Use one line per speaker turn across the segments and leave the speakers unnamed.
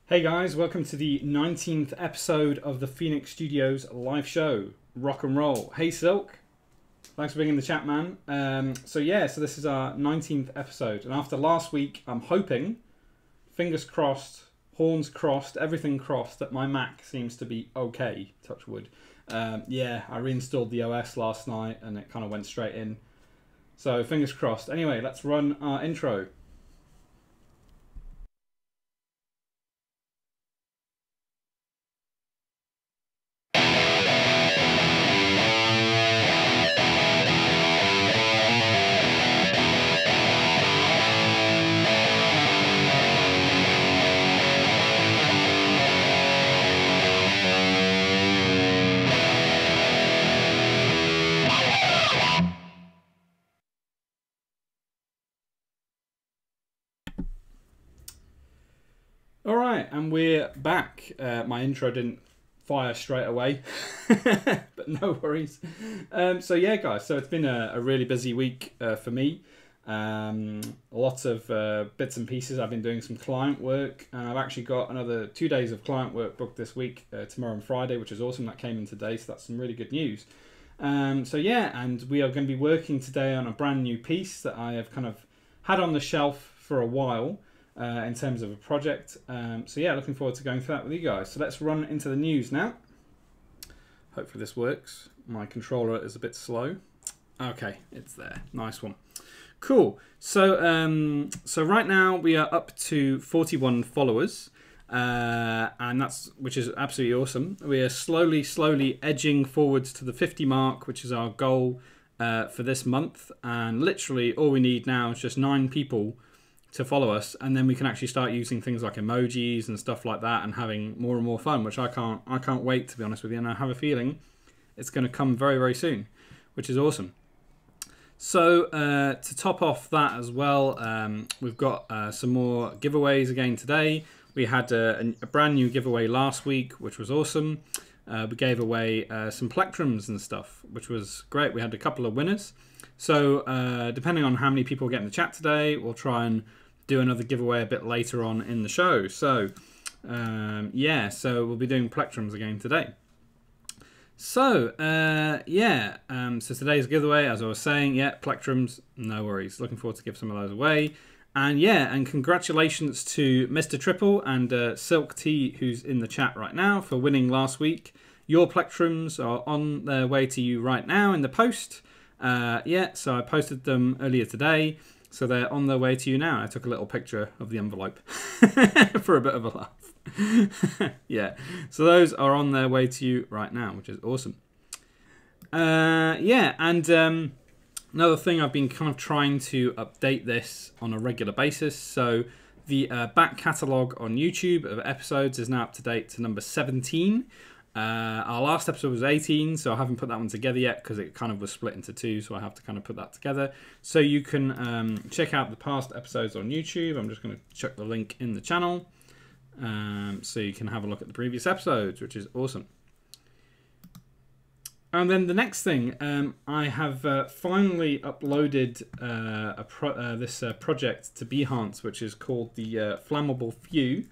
Hey guys, welcome to the 19th episode of the Phoenix Studios live show, Rock and Roll. Hey Silk, thanks for being in the chat, man. So this is our 19th episode, and after last week, I'm hoping, fingers crossed, horns crossed, everything crossed, that my Mac seems to be okay, touch wood. I reinstalled the OS last night, and it kind of went straight in. So fingers crossed. Anyway, let's run our intro. Alright, and we're back. My intro didn't fire straight away, but no worries. Guys, so it's been a really busy week for me. Lots of bits and pieces. I've been doing some client work, and I've actually got another 2 days of client work booked this week, tomorrow and Friday, which is awesome. That came in today, so that's some really good news. And we are going to be working today on a brand new piece that I have kind of had on the shelf for a while. In terms of a project. Looking forward to going through that with you guys. So let's run into the news now. Hopefully this works. My controller is a bit slow. Okay, it's there. Nice one. Cool. So right now we are up to 41 followers. Which is absolutely awesome. We are slowly edging forwards to the 50 mark, which is our goal for this month. And literally all we need now is just 9 people to follow us, and then we can actually start using things like emojis and stuff like that and having more and more fun, which I can't wait, to be honest with you, and I have a feeling it's going to come very, very soon, which is awesome. So to top off that as well, we've got some more giveaways again today. We had a brand new giveaway last week, which was awesome. We gave away some plectrums and stuff, which was great. We had a couple of winners. So depending on how many people get in the chat today, we'll try and do another giveaway a bit later on in the show. So so we'll be doing plectrums again today. So so today's giveaway, as I was saying, plectrums, no worries. Looking forward to give some of those away. And congratulations to Mr. Triple and Silk T, who's in the chat right now, for winning last week. Your plectrums are on their way to you right now in the post. So I posted them earlier today, so they're on their way to you now. I took a little picture of the envelope for a bit of a laugh. So those are on their way to you right now, which is awesome. Another thing, I've been kind of trying to update this on a regular basis. So the back catalogue on YouTube of episodes is now up to date to number 17. Our last episode was 18, so I haven't put that one together yet because it kind of was split into 2, so I have to kind of put that together. So you can check out the past episodes on YouTube. I'm just going to chuck the link in the channel so you can have a look at the previous episodes, which is awesome. And then the next thing, I have finally uploaded this project to Behance, which is called the Flammable Few.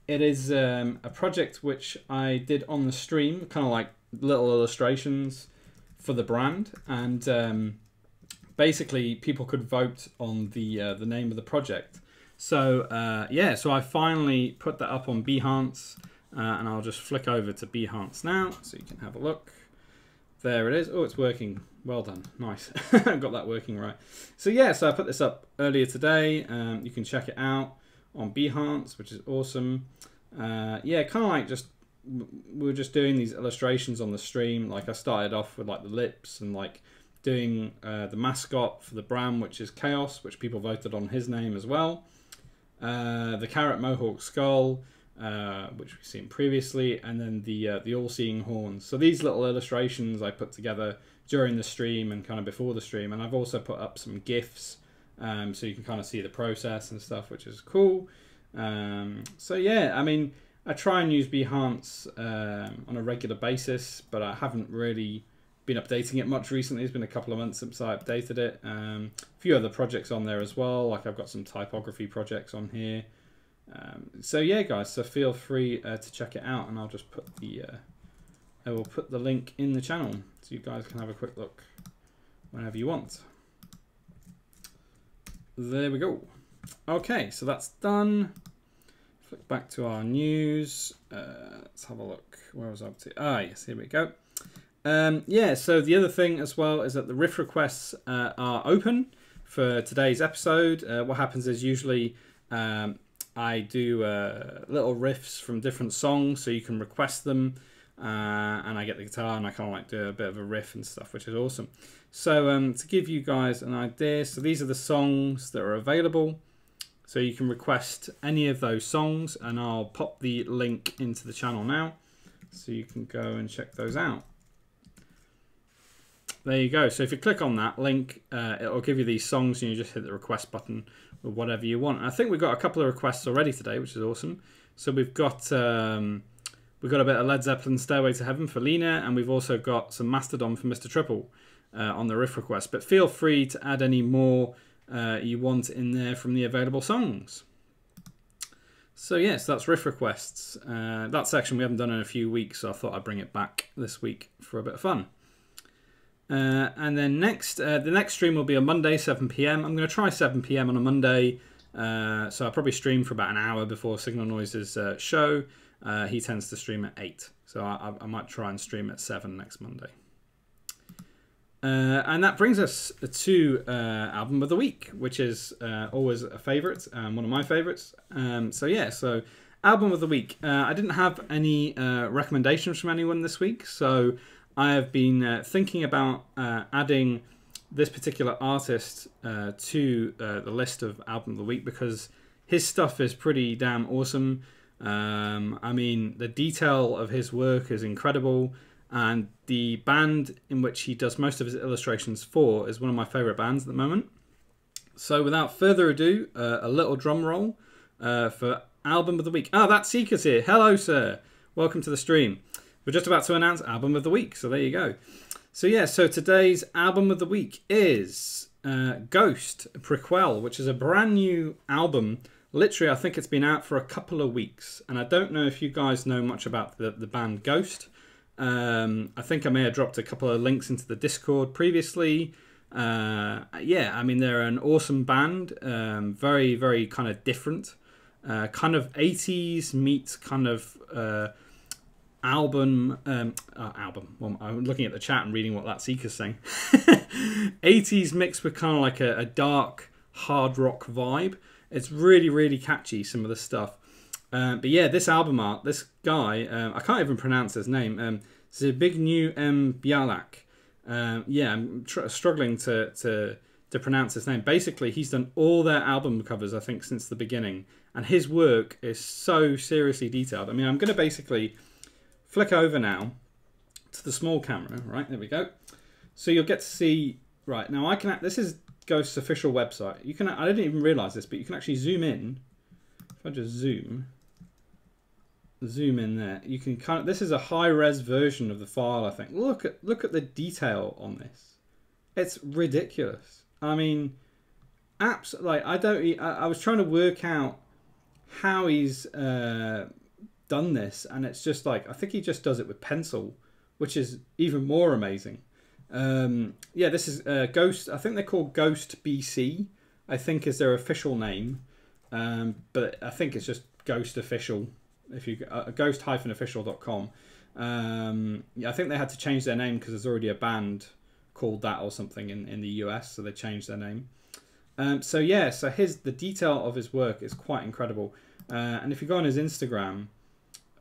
It is a project which I did on the stream, kind of like little illustrations for the brand, and basically people could vote on the name of the project. So so I finally put that up on Behance, and I'll just flick over to Behance now so you can have a look. There it is. Oh, it's working. Well done. Nice. I've got that working right. So so I put this up earlier today. You can check it out on Behance, which is awesome. Kind of like we were just doing these illustrations on the stream. Like I started off with like the lips and like doing the mascot for the brand, which is Chaos, which people voted on his name as well. The carrot mohawk skull, which we've seen previously, and then the all-seeing horns. So these little illustrations I put together during the stream and kind of before the stream, and I've also put up some GIFs. So you can kind of see the process and stuff, which is cool. I mean, I try and use Behance on a regular basis, but I haven't really been updating it much recently. It's been a couple of months since I updated it. A few other projects on there as well, like I've got some typography projects on here. So yeah, guys, so feel free to check it out, and I'll just put I will put the link in the channel so you guys can have a quick look whenever you want. There we go. Okay, so that's done. Flick back to our news. Let's have a look. Where was I up to? Ah, yes, here we go. Yeah, so the other thing as well is that the riff requests are open for today's episode. What happens is usually I do little riffs from different songs, so you can request them, and I get the guitar and I kind of like do a bit of a riff and stuff, which is awesome. So to give you guys an idea, so these are the songs that are available. So you can request any of those songs, and I'll pop the link into the channel now, so you can go and check those out. There you go. So if you click on that link, it'll give you these songs, and you just hit the request button with whatever you want. And I think we've got a couple of requests already today, which is awesome. So we've got a bit of Led Zeppelin Stairway to Heaven for Lena, and we've also got some Mastodon for Mr. Triple on the riff request. But feel free to add any more you want in there from the available songs. So yes, that's riff requests. That section we haven't done in a few weeks, so I thought I'd bring it back this week for a bit of fun. And then next, the next stream will be on Monday, 7 PM. I'm going to try 7 PM on a Monday. So I'll probably stream for about an hour before Signal Noise's show. He tends to stream at 8. So I might try and stream at 7 next Monday. And that brings us to Album of the Week, which is always a favourite, one of my favourites. So yeah, so Album of the Week. I didn't have any recommendations from anyone this week, so I have been thinking about adding this particular artist to the list of Album of the Week because his stuff is pretty damn awesome. I mean, the detail of his work is incredible, and the band in which he does most of his illustrations for is one of my favourite bands at the moment. So without further ado, a little drum roll for Album of the Week. Ah, that's Seeker's here. Hello, sir. Welcome to the stream. We're just about to announce Album of the Week, so there you go. So yeah, so today's Album of the Week is Ghost Prequel, which is a brand new album. Literally, I think it's been out for a couple of weeks, and I don't know if you guys know much about the band Ghost. I think I may have dropped a couple of links into the Discord previously. Yeah, I mean, they're an awesome band, very, very kind of different. Kind of 80s meets kind of album. Well, I'm looking at the chat and reading what that Seeker's saying. 80s mixed with kind of like a dark hard rock vibe. It's really, really catchy, some of the stuff. But yeah, this album art, this guy, I can't even pronounce his name. Zbigniew M. Bialak. Yeah, I'm struggling to pronounce his name. Basically, he's done all their album covers, I think, since the beginning. And his work is so seriously detailed. I mean, I'm going to basically flick over now to the small camera. Right, there we go. So you'll get to see, right, now I can, this is Ghost's official website. You can, I didn't even realize this, but you can actually zoom in. If I just zoom in there, you can kind of, this is a high-res version of the file, I think. Look at the detail on this. It's ridiculous. I mean, absolutely. Like, I was trying to work out how he's done this, and it's just like, I think he just does it with pencil, which is even more amazing. Yeah, this is Ghost. I think they're called Ghost BC, I think is their official name. But I think it's just Ghost Official. If you ghost-official.com. Yeah, I think they had to change their name because there's already a band called that or something in the US, so they changed their name. So yeah, so the detail of his work is quite incredible. And if you go on his Instagram,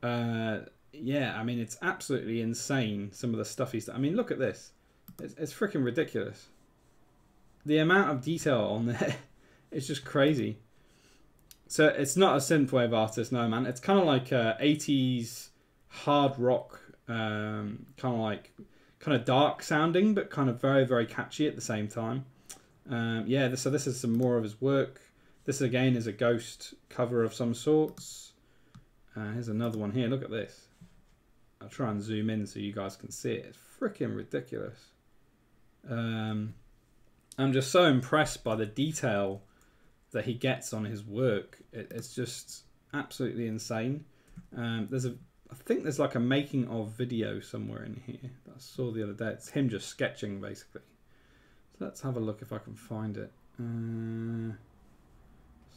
yeah, I mean, it's absolutely insane, some of the stuff he's done. I mean, look at this. It's freaking ridiculous. The amount of detail on there is just crazy. So it's not a synthwave artist, no, man. It's kind of like 80s hard rock, kind of dark sounding, but kind of very, very catchy at the same time. Yeah, so this is some more of his work. This again is a Ghost cover of some sorts. Here's another one here. Look at this. I'll try and zoom in so you guys can see it. It's freaking ridiculous. I'm just so impressed by the detail that he gets on his work. It's just absolutely insane. I think there's like a making of video somewhere in here that I saw the other day. It's him just sketching basically. So let's have a look if I can find it.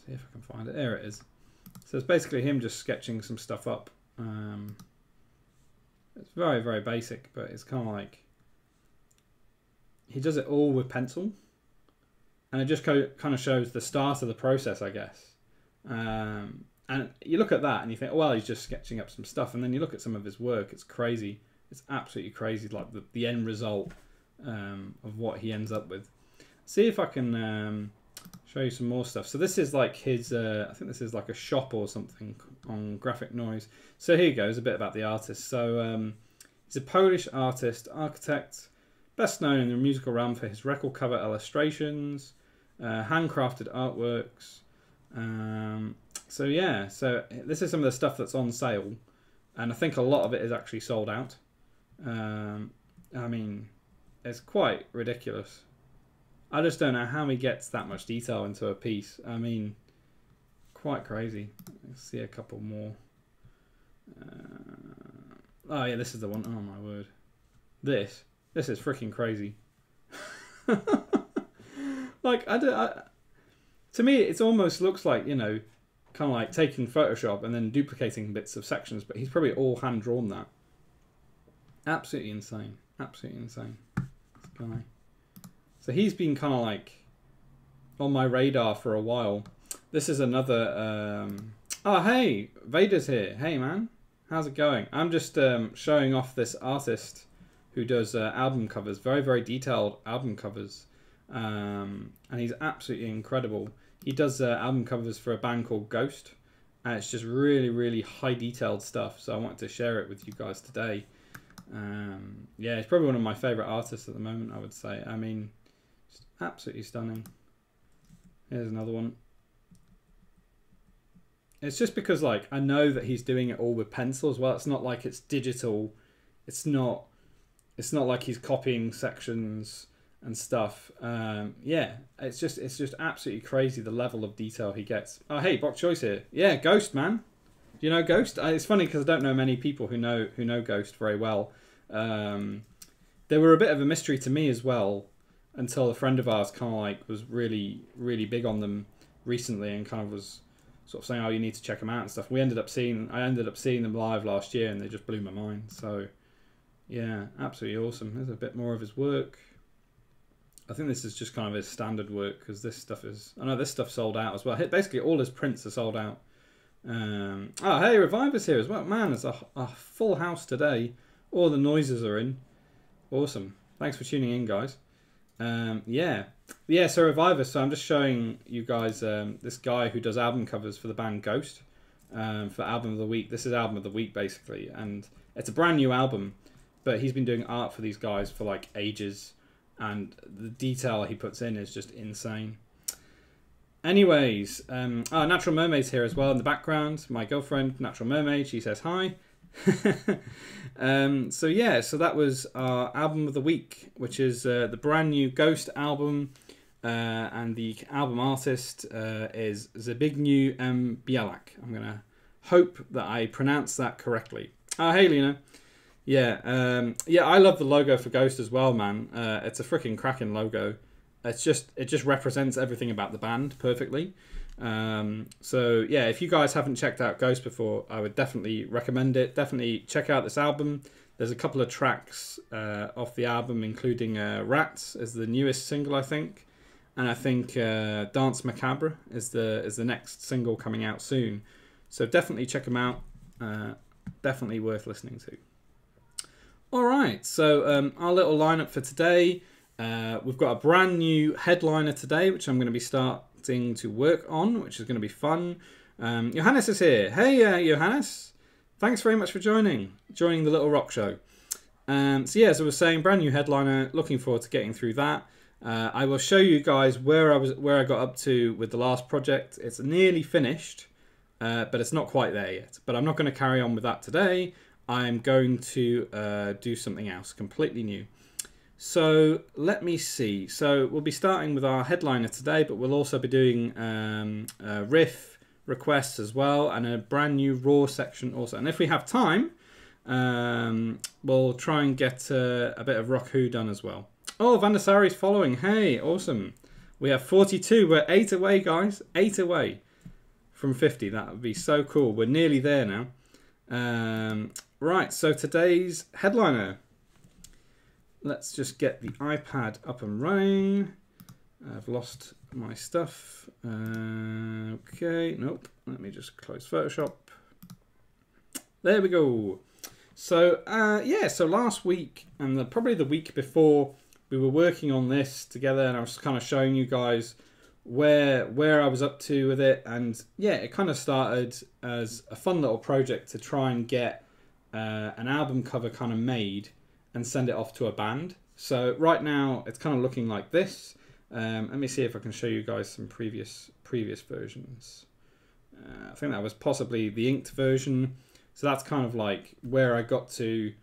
See if I can find it. There it is. So it's basically him just sketching some stuff up. It's very, very basic, but it's kind of like he does it all with pencil, and it just kind of shows the start of the process, I guess. And you look at that and you think, well, he's just sketching up some stuff, and then you look at some of his work. It's crazy. It's absolutely crazy, like the end result of what he ends up with. See if I can show you some more stuff. So this is like his, I think this is like a shop or something on Graphic Noise. So here goes a bit about the artist. So he's a Polish artist, architect, best known in the musical realm for his record cover illustrations, handcrafted artworks. So yeah, so this is some of the stuff that's on sale, and I think a lot of it is actually sold out. I mean, it's quite ridiculous. I just don't know how he gets that much detail into a piece. I mean, quite crazy. Let's see a couple more. Oh yeah, this is the one. Oh my word. This is freaking crazy. Like, to me, it almost looks like, you know, kind of like taking Photoshop and then duplicating bits of sections, but he's probably all hand drawn that. Absolutely insane. Absolutely insane. This guy. So he's been kind of like on my radar for a while. This is another... Oh, hey! Vader's here. Hey, man. How's it going? I'm just showing off this artist who does album covers. Very, very detailed album covers. And he's absolutely incredible. He does album covers for a band called Ghost. And it's just really, really high detailed stuff. So I wanted to share it with you guys today. Yeah, he's probably one of my favourite artists at the moment, I would say. I mean... absolutely stunning. Here's another one. It's just because, like, I know that he's doing it all with pencil as well. It's not like it's digital. It's not like he's copying sections and stuff. Yeah, it's just absolutely crazy the level of detail he gets. Oh, hey, Bok Choice here. Yeah, Ghost, man. Do you know Ghost? It's funny because I don't know many people who know Ghost very well. They were a bit of a mystery to me as well, until a friend of ours kind of like was really, really big on them recently and kind of was sort of saying, oh, you need to check them out and stuff. I ended up seeing them live last year, and they just blew my mind. So yeah, absolutely awesome. There's a bit more of his work. I think this is just kind of his standard work, because this stuff is... I know this stuff sold out as well. Basically all his prints are sold out. Oh, hey, Reviver's here as well. Man, it's a full house today. All the noises are in. Awesome. Thanks for tuning in, guys. Yeah, so Reviver. So I'm just showing you guys this guy who does album covers for the band Ghost, for Album of the Week. This is Album of the Week, basically, and it's a brand new album, but he's been doing art for these guys for like ages, and the detail he puts in is just insane. Anyways, Natural Mermaid's here as well in the background. My girlfriend, Natural Mermaid, she says hi. So yeah, so that was our album of the week, which is the brand new Ghost album, and the album artist is Zbigniew M. Bialak. I'm gonna hope that I pronounced that correctly. Hey Lena. Yeah, yeah, I love the logo for Ghost as well, man. It's a freaking cracking logo. It just represents everything about the band perfectly. So yeah, if you guys haven't checked out Ghost before, I would definitely recommend it. Definitely check out this album. There's a couple of tracks off the album, including Rats is the newest single, I think, and I think Dance Macabre is the next single coming out soon. So definitely check them out. Definitely worth listening to. All right, so our little lineup for today. We've got a brand new headliner today, which I'm going to be starting to work on, which is going to be fun. Johannes is here. Hey, Johannes. Thanks very much for joining the Little Rock Show. So yeah, as I was saying, brand new headliner. Looking forward to getting through that. I will show you guys where I got up to with the last project. It's nearly finished, but it's not quite there yet. But I'm not going to carry on with that today. I'm going to do something else completely new. So let me see. So we'll be starting with our headliner today, but we'll also be doing Riff, requests as well, and a brand new Raw section also. And if we have time, we'll try and get a bit of Rock Who done as well. Oh, Vandasari's following. Hey, awesome. We have 42. We're 8 away, guys. 8 away from 50. That would be so cool. We're nearly there now. Right, so today's headliner. Let's just get the iPad up and running. I've lost my stuff. Okay, nope. Let me just close Photoshop. There we go. So, yeah, so last week and probably the week before, we were working on this together, and I was kind of showing you guys where I was up to with it. And yeah, it kind of started as a fun little project to try and get an album cover kind of made and send it off to a band. So right now it's kind of looking like this. Let me see if I can show you guys some previous versions. I think that was possibly the inked version. So that's kind of like where I got to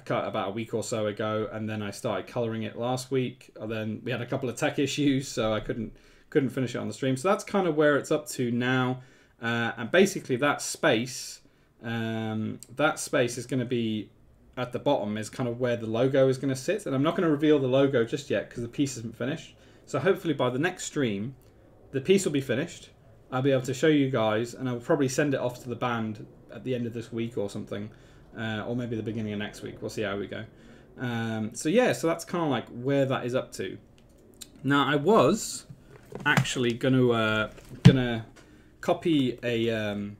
about a week or so ago, and then I started colouring it last week. And then we had a couple of tech issues, so I couldn't finish it on the stream. So that's kind of where it's up to now. And basically that space is going to be at the bottom is kind of where the logo is going to sit. And I'm not going to reveal the logo just yet because the piece isn't finished. So hopefully by the next stream, the piece will be finished. I'll be able to show you guys, and I'll probably send it off to the band at the end of this week or something. Or maybe the beginning of next week. We'll see how we go. So yeah, so that's kind of like where that is up to. Now I was actually gonna copy a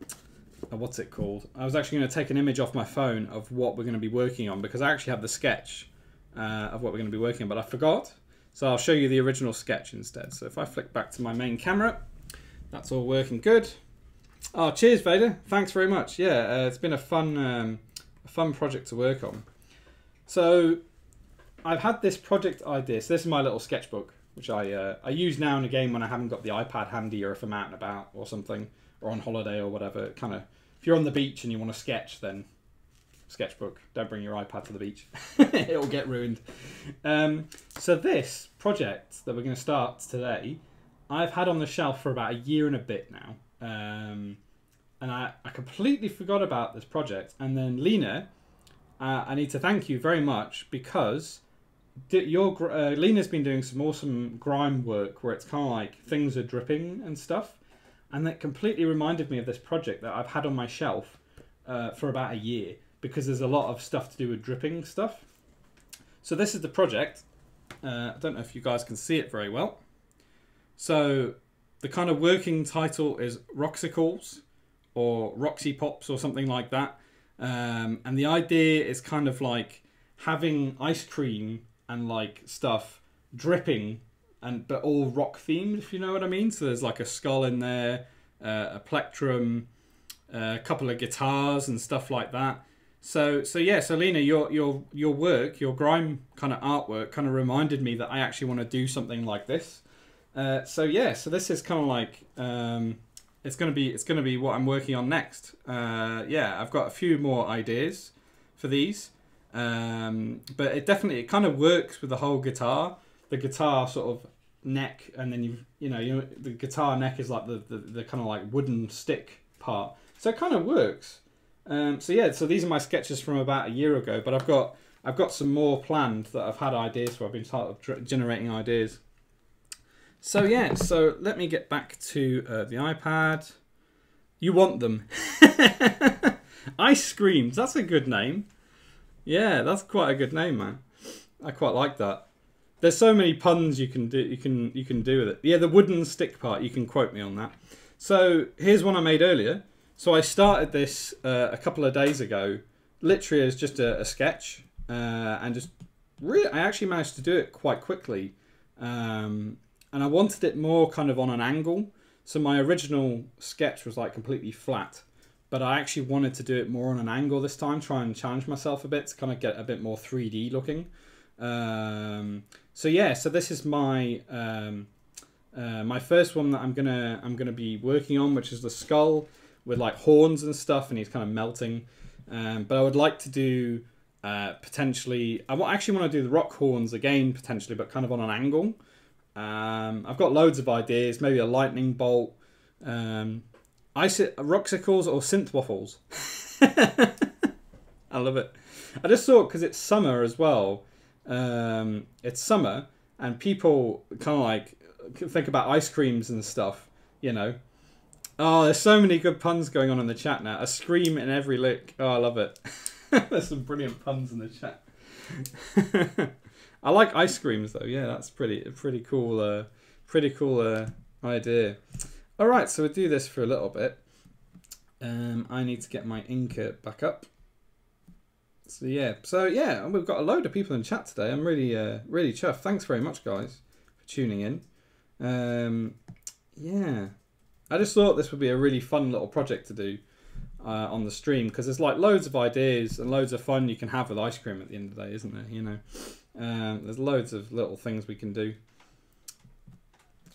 what's it called? I was actually going to take an image off my phone of what we're going to be working on, because I actually have the sketch of what we're going to be working on, but I forgot. So I'll show you the original sketch instead. So if I flick back to my main camera, that's all working good. Oh, cheers, Vader. Thanks very much. Yeah, it's been a fun project to work on. So I've had this project idea. So this is my little sketchbook, which I use now and again when I haven't got the iPad handy, or if I'm out and about or something, or on holiday or whatever. Kind of, if you're on the beach and you want to sketch, then sketchbook. Don't bring your iPad to the beach. It'll get ruined. So this project that we're going to start today, I've had on the shelf for about a year and a bit now. And I completely forgot about this project. And then Lena, I need to thank you very much, because Lena's been doing some awesome grime work where it's kind of like things are dripping and stuff. And that completely reminded me of this project that I've had on my shelf for about a year, because there's a lot of stuff to do with dripping stuff. So this is the project. I don't know if you guys can see it very well. So the kind of working title is Roxicles, or Roxy Pops, or something like that. And the idea is kind of like having ice cream and like stuff dripping, but all rock themed, if you know what I mean. So there's like a skull in there, a plectrum, a couple of guitars and stuff like that. So yeah, so Lena, your work, your grime kind of artwork kind of reminded me that I actually want to do something like this. So yeah, so this is kind of like it's gonna be what I'm working on next. Yeah, I've got a few more ideas for these, but it kind of works with the whole guitar. The guitar sort of neck, and then you know the guitar neck is like the kind of like wooden stick part. So it kind of works. So yeah, so these are my sketches from about a year ago, but I've got some more planned that I've had ideas for. I've been sort of generating ideas. So yeah, so let me get back to the iPad. You want them? Ice Screams. That's a good name. Yeah, that's quite a good name, man. I quite like that. There's so many puns you can do. You can do with it. Yeah, the wooden stick part. You can quote me on that. So here's one I made earlier. So I started this a couple of days ago, literally as just a sketch, and just really, I actually managed to do it quite quickly, and I wanted it more kind of on an angle. So my original sketch was like completely flat, but I actually wanted to do it more on an angle this time, try and challenge myself a bit to kind of get a bit more 3D looking. So yeah, so this is my my first one that I'm gonna be working on, which is the skull with like horns and stuff, and he's kind of melting. But I would like to do potentially, I actually want to do the rock horns again potentially, but kind of on an angle. I've got loads of ideas, maybe a lightning bolt, Roxicles or synth waffles. I love it. I just thought because it's summer as well. It's summer and people kind of like think about ice creams and stuff, you know. Oh, there's so many good puns going on in the chat now. A scream in every lick. Oh, I love it. There's some brilliant puns in the chat. I like ice creams though. Yeah, that's pretty cool. Pretty cool idea. All right, so we'll do this for a little bit. I need to get my inker back up. So yeah, we've got a load of people in chat today. I'm really chuffed. Thanks very much, guys, for tuning in. Yeah, I just thought this would be a really fun little project to do on the stream because there's like loads of ideas and loads of fun you can have with ice cream at the end of the day, isn't there? You know, there's loads of little things we can do.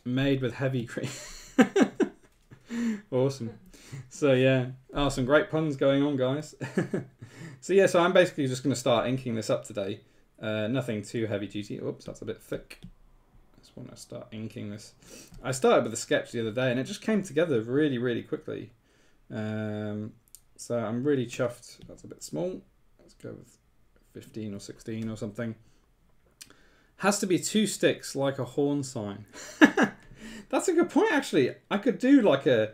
Made with heavy cream. Awesome. So yeah, some great puns going on, guys. So I'm basically just going to start inking this up today. Nothing too heavy duty. Oops, that's a bit thick. I just want to start inking this. I started with a sketch the other day and it just came together really quickly. So I'm really chuffed. That's a bit small. Let's go with 15 or 16 or something. Has to be 2 sticks like a horn sign. That's a good point, actually. I could do like a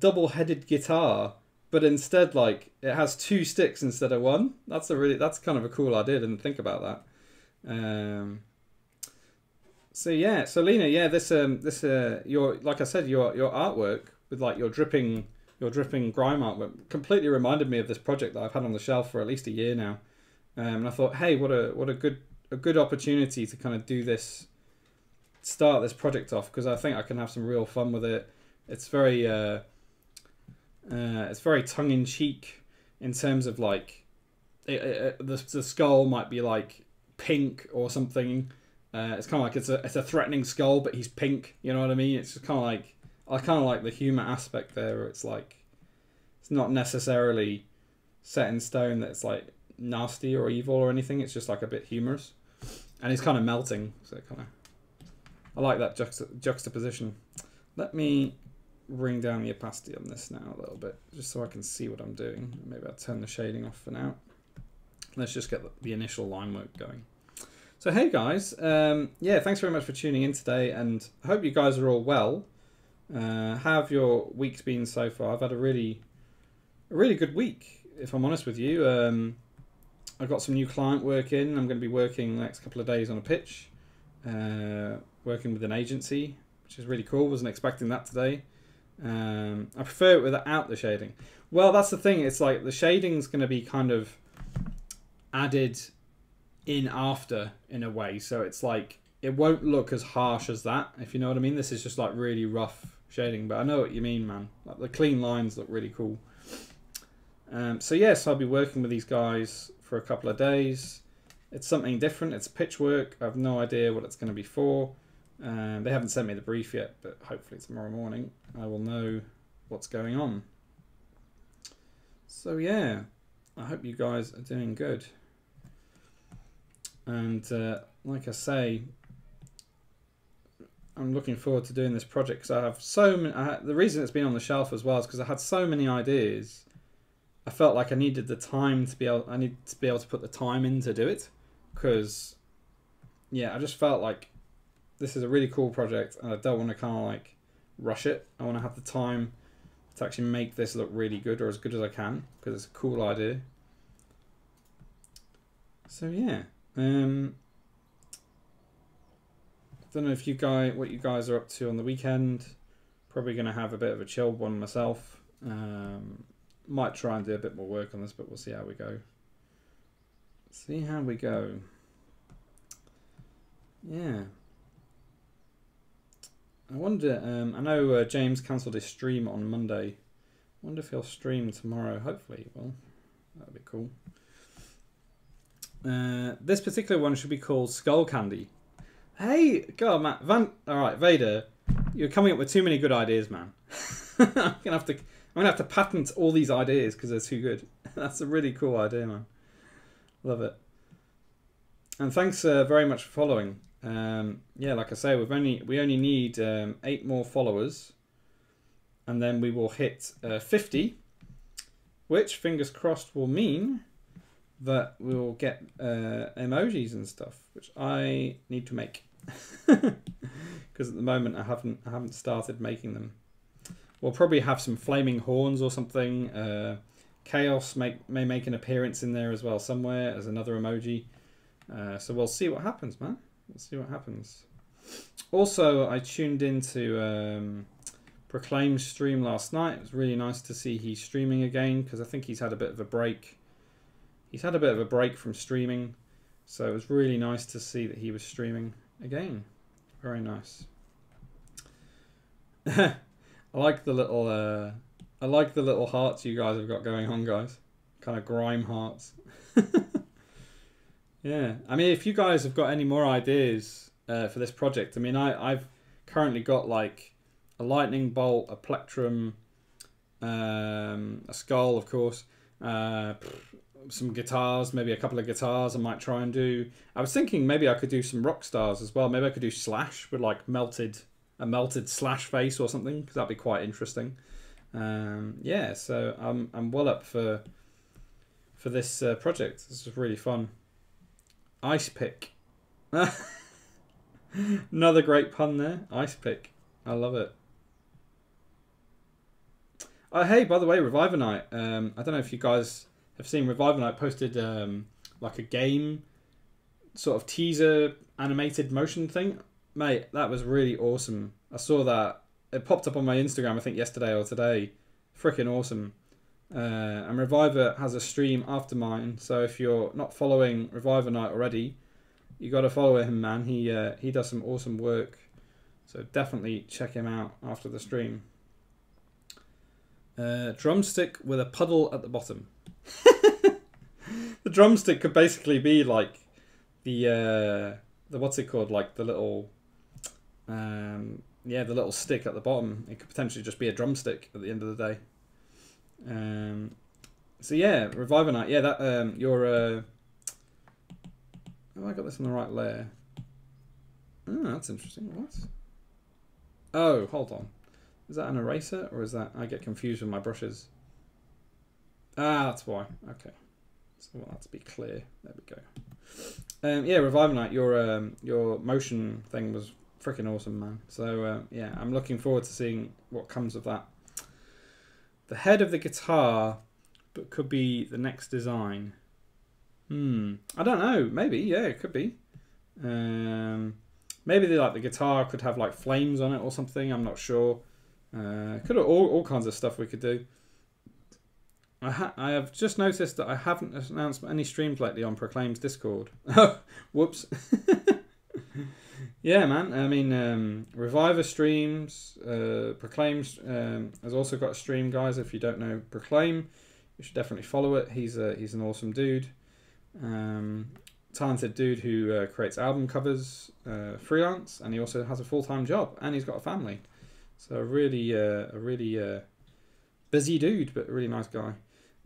double-headed guitar, but instead like it has 2 sticks instead of 1. That's kind of a cool idea. I didn't think about that. So Lena, yeah, this your, like I said, your artwork with like your dripping grime artwork completely reminded me of this project that I've had on the shelf for at least a year now. And I thought, hey, what a good opportunity to kind of do this, start this project off, because I think I can have some real fun with it. It's very tongue-in-cheek in terms of like the skull might be like pink or something. It's kind of like it's a threatening skull, but he's pink. You know what I mean? It's just kind of like, I kind of like the humor aspect there. Where it's like it's not necessarily set in stone that it's like nasty or evil or anything. It's just like a bit humorous, and he's kind of melting. So I like that juxtaposition. Let me bring down the opacity on this now a little bit, just so I can see what I'm doing. Maybe I'll turn the shading off for now. Let's just get the initial line work going. So hey guys, yeah, thanks very much for tuning in today, and I hope you guys are all well. How have your weeks been so far? I've had a really good week, if I'm honest with you. I've got some new client work in. I'm going to be working the next couple of days on a pitch, working with an agency, which is really cool. Wasn't expecting that today. I prefer it without the shading. Well, that's the thing. It's like the shading's going to be kind of added in after, in a way. So it's like, it won't look as harsh as that, if you know what I mean. This is just like really rough shading, but I know what you mean, man. Like the clean lines look really cool. So yes, I'll be working with these guys for a couple of days. It's something different. It's pitch work. I have no idea what it's going to be for. They haven't sent me the brief yet, but hopefully tomorrow morning I will know what's going on. So yeah, I hope you guys are doing good. And like I say, I'm looking forward to doing this project because I have so many. The reason it's been on the shelf as well is because I had so many ideas. I felt like I needed the time to be able. I need to be able to put the time in to do it, because yeah, I just felt like this is a really cool project, and I don't want to kind of like rush it. I want to have the time to actually make this look really good, or as good as I can, because it's a cool idea. So yeah. I don't know if what you guys are up to on the weekend. Probably going to have a bit of a chilled one myself. Might try and do a bit more work on this, but we'll see how we go. See how we go. Yeah. I wonder, I know James cancelled his stream on Monday. I wonder if he'll stream tomorrow. Hopefully he will. That'd be cool. This particular one should be called Skull Candy. Hey, God, Matt. All right, Vader, you're coming up with too many good ideas, man. I'm gonna have to patent all these ideas because they're too good. That's a really cool idea, man. Love it. And thanks very much for following. Yeah, like I say, we only need 8 more followers, and then we will hit 50, which, fingers crossed, will mean that we will get emojis and stuff, which I need to make. Because at the moment I haven't started making them. We'll probably have some flaming horns or something. Chaos may make an appearance in there as well somewhere as another emoji. So we'll see what happens, man. We'll see what happens. Also, I tuned into Proclaim's stream last night. It was really nice to see he's streaming again, because I think he's had a bit of a break. He's had a bit of a break from streaming, so it was really nice to see that he was streaming again. Very nice. I like the little hearts you guys have got going on, guys. Kind of grime hearts. Yeah, I mean, if you guys have got any more ideas for this project, I mean, I've currently got like a lightning bolt, a plectrum, a skull, of course, some guitars, maybe a couple of guitars I might try and do. I was thinking maybe I could do some rock stars as well. Maybe I could do Slash with like a melted Slash face or something, because that'd be quite interesting. Yeah, so I'm well up for this project. This is really fun. Ice pick. Another great pun there. Ice pick. I love it. Hey, by the way, Reviver Night. I don't know if you guys have seen Reviver Night posted like a game sort of teaser animated motion thing. Mate, that was really awesome. I saw that. It popped up on my Instagram, I think yesterday or today. Freaking awesome. And Reviver has a stream after mine, so if you're not following Reviver Night already, you got to follow him, man. He does some awesome work, so definitely check him out after the stream. Drumstick with a puddle at the bottom. The drumstick could basically be like the what's it called, like the little the little stick at the bottom. It could potentially just be a drumstick at the end of the day. So yeah, Reviver Night. Yeah, that your oh, I got this on the right layer. Oh, that's interesting. What? Oh, hold on. Is that an eraser, or is that... I get confused with my brushes. Ah, that's why. Okay. So I want that to be clear. There we go. Yeah, Reviver Night, your motion thing was freaking awesome, man. So, yeah, I'm looking forward to seeing what comes of that. The head of the guitar, but could be the next design. I don't know. Maybe, yeah, it could be. Maybe the guitar could have like flames on it or something. I'm not sure. Could have all kinds of stuff we could do. I have just noticed that I haven't announced any streams lately on Proclaim's Discord. Whoops. Yeah, man. I mean, Reviver streams. Proclaim's has also got a stream, guys. If you don't know Proclaim, you should definitely follow it. He's an awesome dude. Talented dude who creates album covers freelance, and he also has a full-time job, and he's got a family. So a really busy dude, but a really nice guy.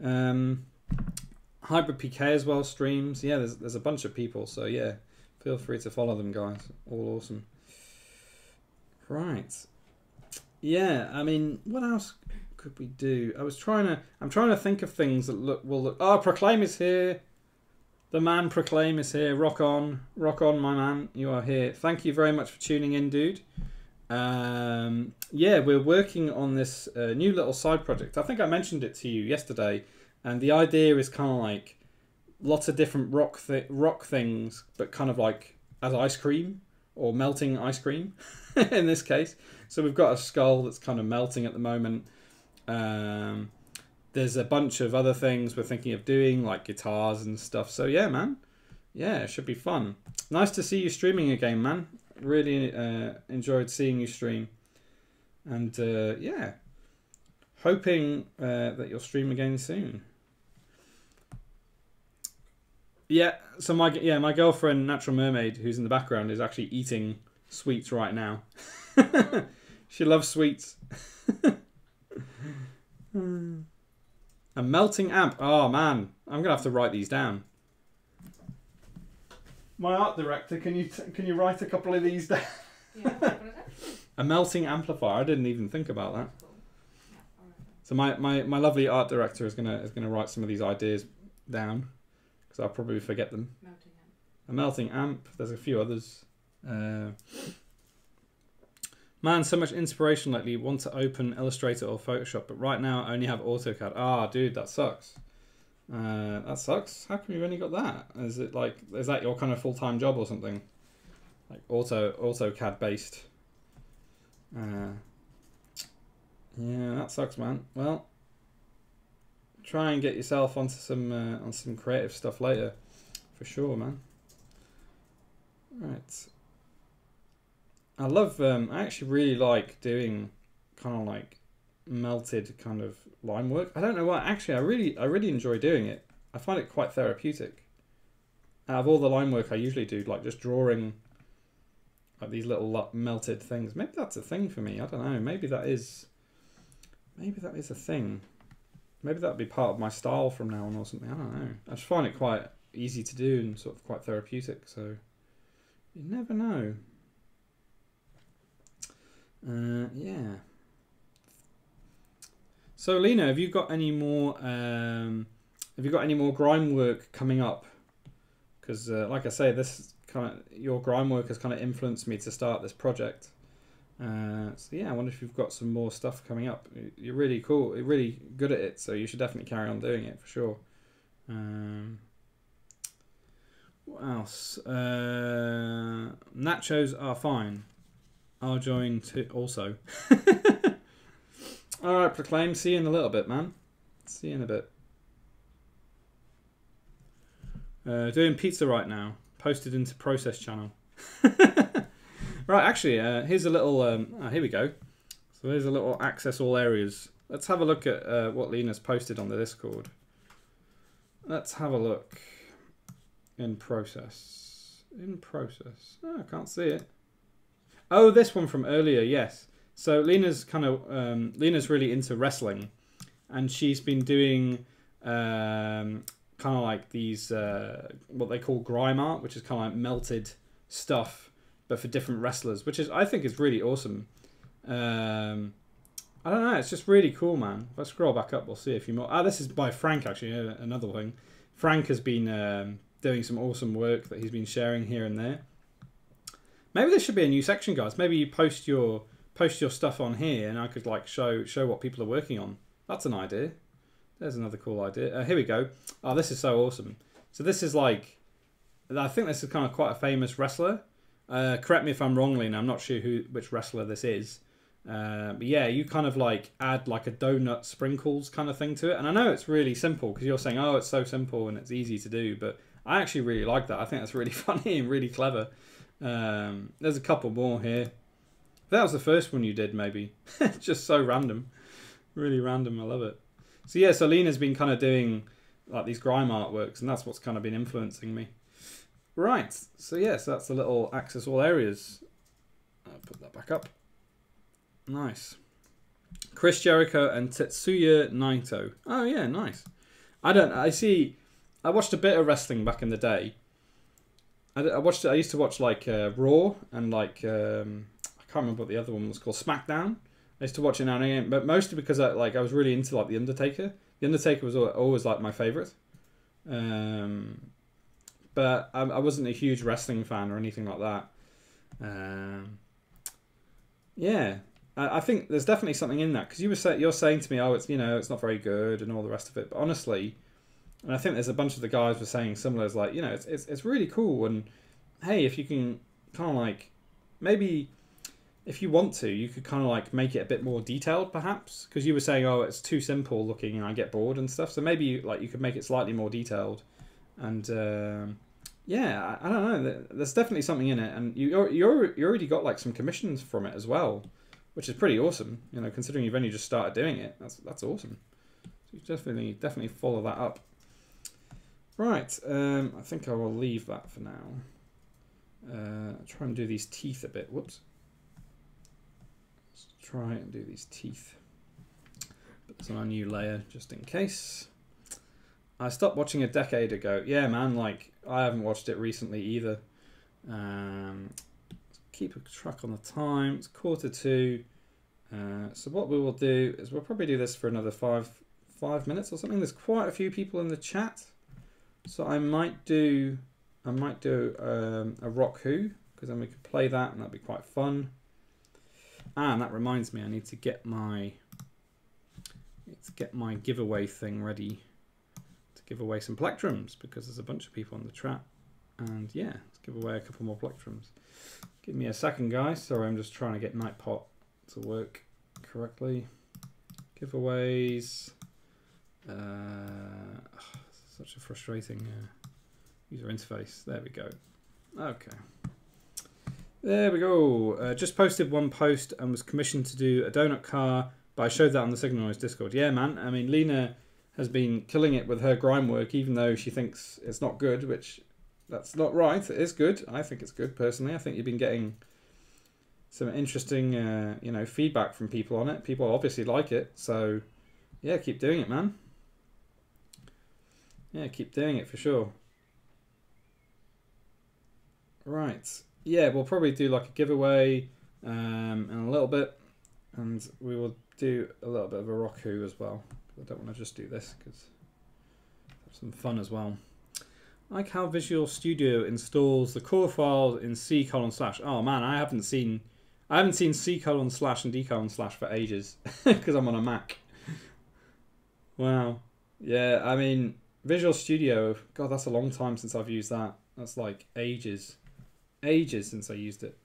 Hybrid PK as well streams. Yeah, there's a bunch of people. So yeah, feel free to follow them, guys. All awesome. Right. Yeah, I mean, what else could we do? I'm trying to think of things that will look. Oh, Proclaim is here. The man Proclaim is here. Rock on, my man. You are here. Thank you very much for tuning in, dude. Yeah, we're working on this new little side project. I think I mentioned it to you yesterday, and the idea is kind of like lots of different rock things, but kind of like as ice cream or melting ice cream in this case. So we've got a skull that's kind of melting at the moment. There's a bunch of other things we're thinking of doing, like guitars and stuff. So yeah, man. Yeah, it should be fun. Nice to see you streaming again, man. Really enjoyed seeing you stream. And yeah, hoping that you'll stream again soon. Yeah, so my girlfriend, Natural Mermaid, who's in the background, is actually eating sweets right now. She loves sweets. A melting amp. Oh man, I'm gonna have to write these down. My art director, can you write a couple of these down?
Yeah,
A melting amplifier. I didn't even think about that. So my lovely art director is gonna write some of these ideas down because I'll probably forget them.
Melting amp.
A melting amp. There's a few others. Man, so much inspiration lately. Want to open Illustrator or Photoshop, but right now I only have AutoCAD. Ah, dude, that sucks. That sucks. How come you've only got that? Is that your kind of full-time job or something? Like AutoCAD based. Yeah, that sucks, man. Well, try and get yourself onto some on some creative stuff later, for sure, man. Right. I actually really like doing kind of like melted kind of line work. I don't know why. Actually, I really enjoy doing it. I find it quite therapeutic. Out of all the line work I usually do, like just drawing like these little melted things. Maybe that's a thing for me. I don't know. Maybe that is a thing. Maybe that'd be part of my style from now on or something. I don't know. I just find it quite easy to do and sort of quite therapeutic. So you never know. Yeah. So Lena, have you got any more grime work coming up? Because like I say, your grime work has kind of influenced me to start this project. So yeah, I wonder if you've got some more stuff coming up. You're really cool. You're really good at it, so you should definitely carry on doing it for sure. What else? Nachos are fine. I'll join too also. Alright, Proclaim. See you in a little bit, man. See you in a bit. Doing pizza right now. Posted into Process channel. Right, actually, here's a little... here we go. So there's a little access all areas. Let's have a look at what Lena's posted on the Discord. Let's have a look. In Process. In Process. Oh, I can't see it. Oh, this one from earlier, yes. So Lena's Lena's really into wrestling, and she's been doing kind of like these what they call grime art, which is kind of like melted stuff, but for different wrestlers, which I think is really awesome. I don't know, it's just really cool, man. If I scroll back up, we'll see a few more. Ah, this is by Frank, actually, another thing. Frank has been doing some awesome work that he's been sharing here and there. Maybe there should be a new section, guys. Maybe you post your stuff on here, and I could like show what people are working on. That's an idea. There's another cool idea. Here we go. Oh, this is so awesome. So this is like, I think this is kind of quite a famous wrestler. Correct me if I'm wrong, Lena. I'm not sure which wrestler this is. But yeah, you kind of like add like a donut sprinkles kind of thing to it. And I know it's really simple because you're saying, oh, it's so simple and it's easy to do. But I actually really like that. I think that's really funny and really clever. There's a couple more here. That was the first one you did, maybe. Just so random. Really random. I love it. So yeah, so Lena's been kind of doing like these grime artworks, and that's what's kind of been influencing me. Right. So yeah, so that's the little access all areas. I'll put that back up. Nice. Chris Jericho and Tetsuya Naito. Oh yeah, nice. I watched a bit of wrestling back in the day. I used to watch like Raw and like I can't remember what the other one was called, SmackDown. I used to watch it now and again, but mostly because I was really into like the Undertaker. The Undertaker was always like my favorite. But I wasn't a huge wrestling fan or anything like that. Yeah, I think there's definitely something in that, because you're saying to me, oh, it's it's not very good and all the rest of it. But honestly, and I think there's a bunch of the guys were saying similar, as like it's really cool, and hey, if you can kind of like maybe if you want to, you could kind of like make it a bit more detailed, perhaps, because you were saying, oh, it's too simple looking and I get bored and stuff. So maybe like you could make it slightly more detailed, and yeah, I don't know. There's definitely something in it, and you already got like some commissions from it as well, which is pretty awesome. Considering you've only just started doing it, that's awesome. So you definitely follow that up. Right, I think I will leave that for now. Try and do these teeth a bit. Whoops. Let's try and do these teeth. Put this on a new layer just in case. I stopped watching a decade ago. Yeah, man, like I haven't watched it recently either. Keep a track on the time. It's 1:45. So what we will do is we'll probably do this for another five minutes or something. There's quite a few people in the chat, so I might do a Rock Who, because then we could play that and that'd be quite fun. And that reminds me, I need to get my giveaway thing ready to give away some plectrums, because there's a bunch of people in the chat. And yeah, let's give away a couple more plectrums. Give me a second, guys. Sorry, I'm just trying to get Nightpot to work correctly. Giveaways. Such a frustrating user interface. There we go. Okay. There we go. Just posted one post and was commissioned to do a donut car, but I showed that on the Signal Noise Discord. Yeah, man. I mean, Lena has been killing it with her grime work, even though she thinks it's not good, which that's not right. It is good. I think it's good, personally. I think you've been getting some interesting, you know, feedback from people on it. People obviously like it, so yeah, keep doing it, man. Yeah, keep doing it for sure. Right. Yeah, we'll probably do like a giveaway in a little bit, and we will do a little bit of a Rock Who as well. I don't want to just do this because have some fun as well. I like how Visual Studio installs the core files in C:/. Oh man, I haven't seen C:// and D:/ for ages because I'm on a Mac. Wow. Yeah, I mean, Visual Studio, God, that's a long time since I've used that. That's like ages since I used it.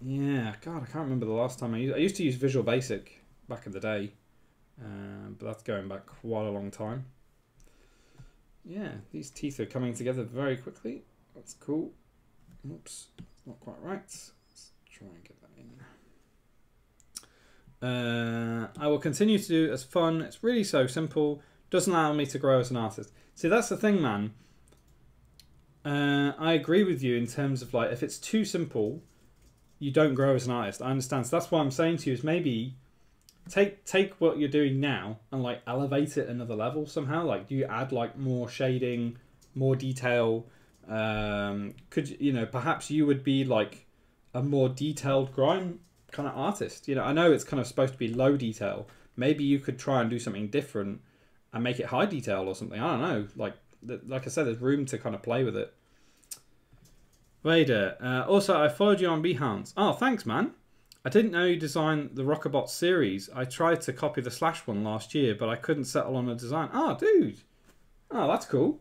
Yeah, God, I can't remember the last time I used to use Visual Basic back in the day, but that's going back quite a long time. Yeah, these teeth are coming together very quickly. That's cool. Oops, not quite right. Let's try and get that in. I will continue to do it as fun. It's really so simple. Doesn't allow me to grow as an artist. See, that's the thing, man. I agree with you in terms of like, if it's too simple, you don't grow as an artist. I understand. So that's what I'm saying to you is maybe take what you're doing now and like elevate it another level somehow. Like, do you add like more shading, more detail? Could you know, perhaps you would be like a more detailed grime kind of artist. You know, I know it's kind of supposed to be low detail. Maybe you could try and do something different and make it high detail or something. I don't know. Like I said, there's room to kind of play with it. Vader. Also, I followed you on Behance. Oh, thanks, man. I didn't know you designed the Rockabot series. I tried to copy the Slash one last year, but I couldn't settle on a design. Oh, dude. Oh, that's cool.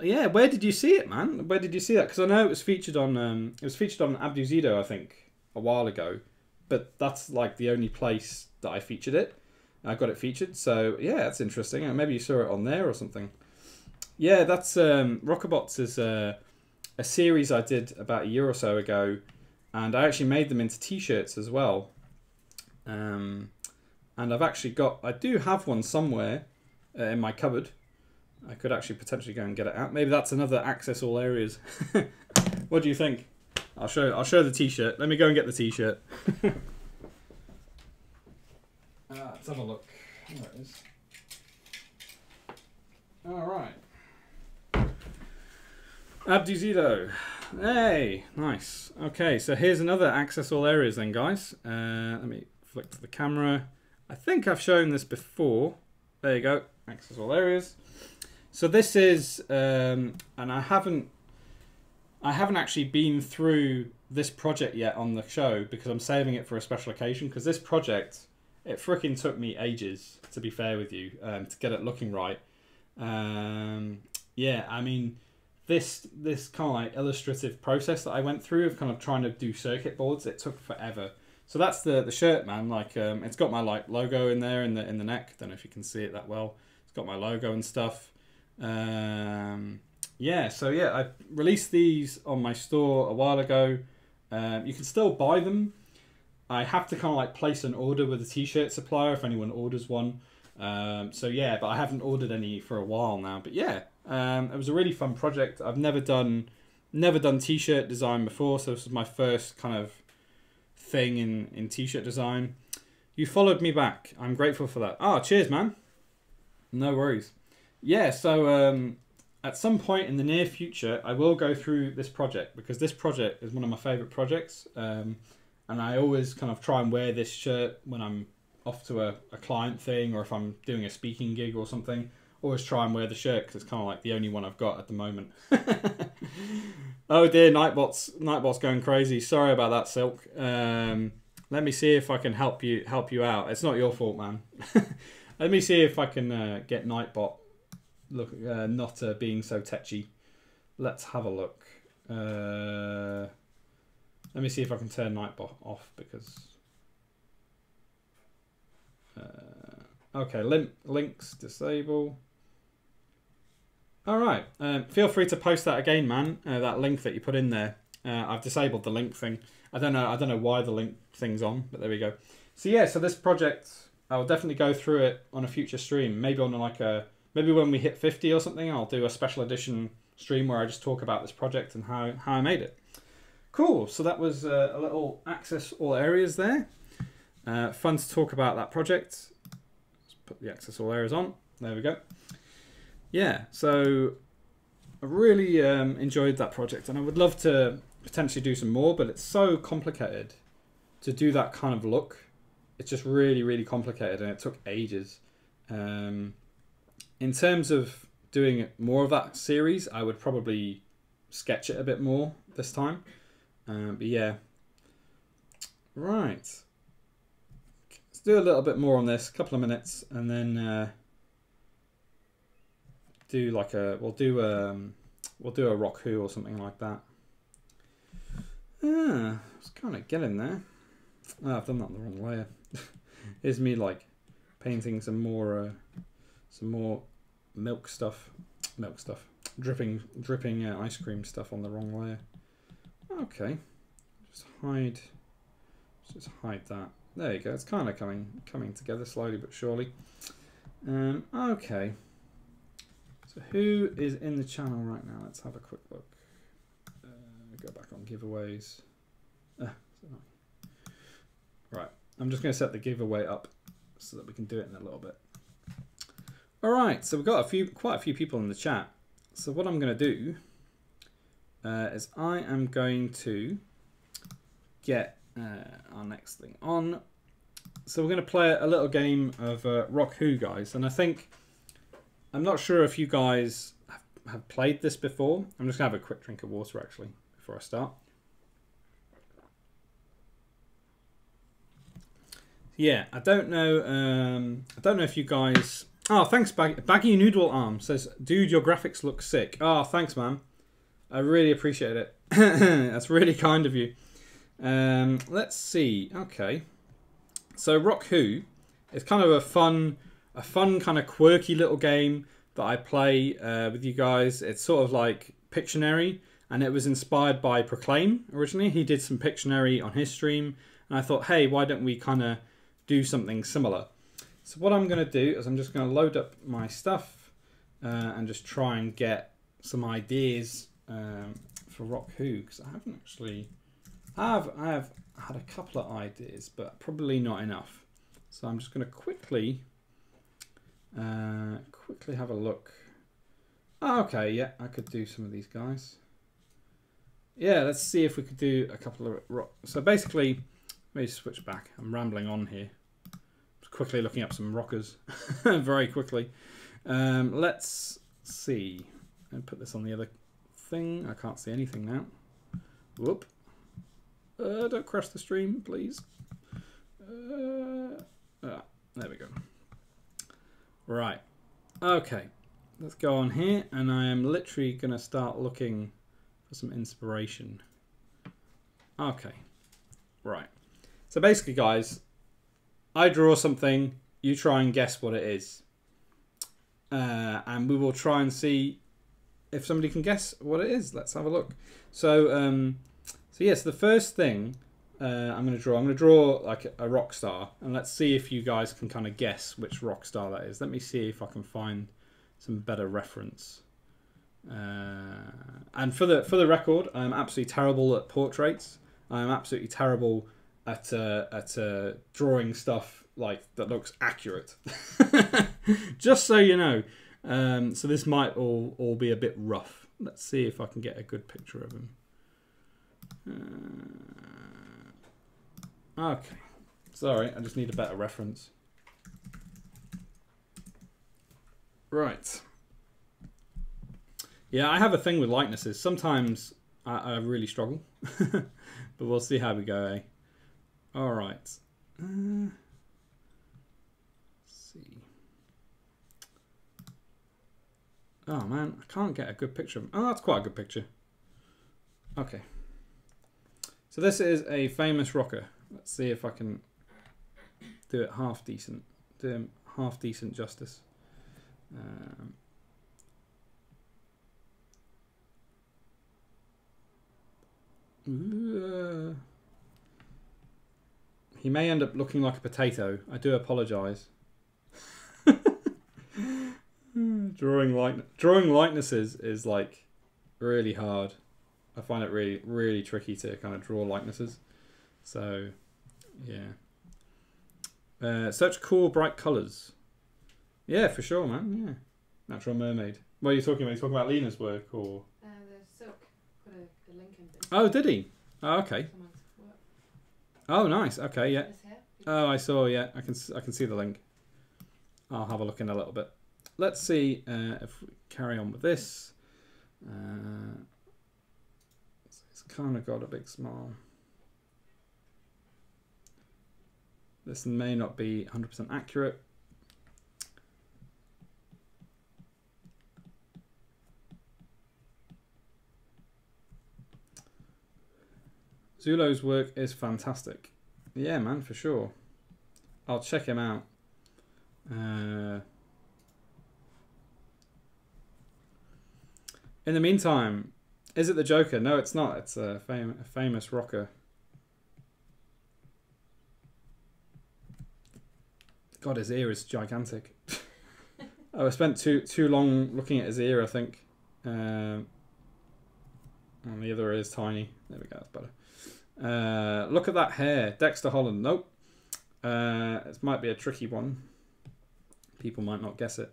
Yeah, where did you see it, man? Where did you see that? Because I know it was featured on Avengestars, I think, a while ago. But that's like the only place that I featured it. I got it featured, so yeah, that's interesting. Maybe you saw it on there or something. Yeah, that's Rockabots is a series I did about a year or so ago, and I actually made them into t-shirts as well. And I do have one somewhere in my cupboard. I could actually potentially go and get it out. Maybe that's another Access All Areas. What do you think? I'll show the t-shirt. Let me go and get the t-shirt. Let's have a look. There it is. Alright. Abduzito. Hey, nice. Okay, so here's another Access All Areas then, guys. Let me flick to the camera. I think I've shown this before. There you go. Access All Areas. So this is, and I haven't actually been through this project yet on the show because I'm saving it for a special occasion, because this project, it freaking took me ages, to be fair with you, to get it looking right. Yeah, I mean, this kind of like illustrative process that I went through of kind of trying to do circuit boards, it took forever. So that's the shirt, man. Like, it's got my like logo in there in the neck. Don't know if you can see it that well. It's got my logo and stuff. Yeah, so yeah, I released these on my store a while ago. You can still buy them. I have to kind of like place an order with a t-shirt supplier if anyone orders one. So yeah, but I haven't ordered any for a while now. But yeah, it was a really fun project. I've never done t-shirt design before, so this is my first kind of thing in t-shirt design. You followed me back. I'm grateful for that. Oh, cheers, man. No worries. Yeah, so at some point in the near future, I will go through this project because this project is one of my favourite projects. And I always kind of try and wear this shirt when I'm off to a client thing, or if I'm doing a speaking gig or something. Always try and wear the shirt because it's kind of like the only one I've got at the moment. Oh dear, Nightbot's going crazy. Sorry about that, Silk. Let me see if I can help you out. It's not your fault, man. Let me see if I can get Nightbot not being so tetchy. Let's have a look. Let me see if I can turn Nightbot off because. Okay, links disable. All right. Feel free to post that again, man. That link that you put in there. I've disabled the link thing. I don't know why the link thing's on, but there we go. So yeah, so this project, I'll definitely go through it on a future stream. Maybe on maybe when we hit 50 or something, I'll do a special edition stream where I just talk about this project and how I made it. Cool. So that was a little access all areas there. Fun to talk about that project. Let's put the access all areas on. There we go. Yeah, so I really enjoyed that project, and I would love to potentially do some more, but it's so complicated to do that kind of look. It's just really, really complicated, and it took ages. In terms of doing more of that series, I would probably sketch it a bit more this time. But yeah. Right. Let's do a little bit more on this, a couple of minutes, and then do like we'll do a Rock Who or something like that. I was kind of getting there. Oh, I've done that on the wrong layer. Here's me like painting some more milk stuff, dripping ice cream stuff on the wrong layer. Okay, just hide that. There you go. It's kind of coming together slowly but surely. Okay. So who is in the channel right now? Let's have a quick look. Go back on giveaways. Right, I'm just going to set the giveaway up so that we can do it in a little bit. All right, so we've got quite a few people in the chat. So what I'm going to do is I am going to get our next thing on. So we're going to play a little game of Rock Who, guys, and I'm not sure if you guys have played this before. I'm just going to have a quick drink of water, actually, before I start. Yeah, I don't know if you guys... Oh, thanks, Baggy Noodle Arm says, dude, your graphics look sick. Oh, thanks, man. I really appreciate it. That's really kind of you. Let's see. Okay. So Rock Who is kind of a fun kind of quirky little game that I play with you guys. It's sort of like Pictionary, and it was inspired by Proclaim originally. He did some Pictionary on his stream, and I thought, hey, why don't we kind of do something similar? So what I'm going to do is I'm just going to load up my stuff and just try and get some ideas for Rock Who, because I haven't actually... I have had a couple of ideas, but probably not enough. So I'm just going to quickly have a look. Oh, okay, yeah, I could do some of these guys. Yeah, let's see if we could do a couple of rock. So basically, let me switch back. I'm rambling on here. Just quickly looking up some rockers, very quickly. Let's see. And put this on the other thing. I can't see anything now. Whoop. Don't crash the stream, please. There we go. Right. Okay. Let's go on here, and I am literally going to start looking for some inspiration. Okay. Right. So basically, guys, I draw something, you try and guess what it is. And we will try and see if somebody can guess what it is. Let's have a look. So, yes, the first thing I'm going to draw like a rock star, and let's see if you guys can kind of guess which rock star that is. Let me see if I can find some better reference. And for the record, I'm absolutely terrible at portraits. I'm absolutely terrible at drawing stuff like that looks accurate. Just so you know. So this might all be a bit rough. Let's see if I can get a good picture of him. Okay. Sorry, I just need a better reference. Right. Yeah, I have a thing with likenesses. Sometimes I really struggle. But we'll see how we go, eh? Alright. Let's see. Oh man, I can't get a good picture of him. Oh, that's quite a good picture. Okay. So this is a famous rocker. Let's see if I can do it half decent. Do him half decent justice. He may end up looking like a potato. I do apologise. Drawing likenesses is like really hard. I find it really tricky to kind of draw likenesses. So yeah. Such cool bright colours. Yeah, for sure, man. Yeah. Natural Mermaid. What are you talking about? Are you talking about Lena's work or?
The silk. Put a link in.
Oh, did he? Oh, okay. Oh, nice. Okay, yeah. Oh, I saw. Yeah, I can see the link. I'll have a look in a little bit. Let's see if we carry on with this. It's kind of got a big smile. This may not be 100% accurate. Zulo's work is fantastic. Yeah, man, for sure. I'll check him out. In the meantime, is it the Joker? No, it's not. It's a famous rocker. God, his ear is gigantic. Oh, I spent too long looking at his ear, I think. And the other ear is tiny. There we go, that's better. Look at that hair. Dexter Holland. Nope. This might be a tricky one. People might not guess it.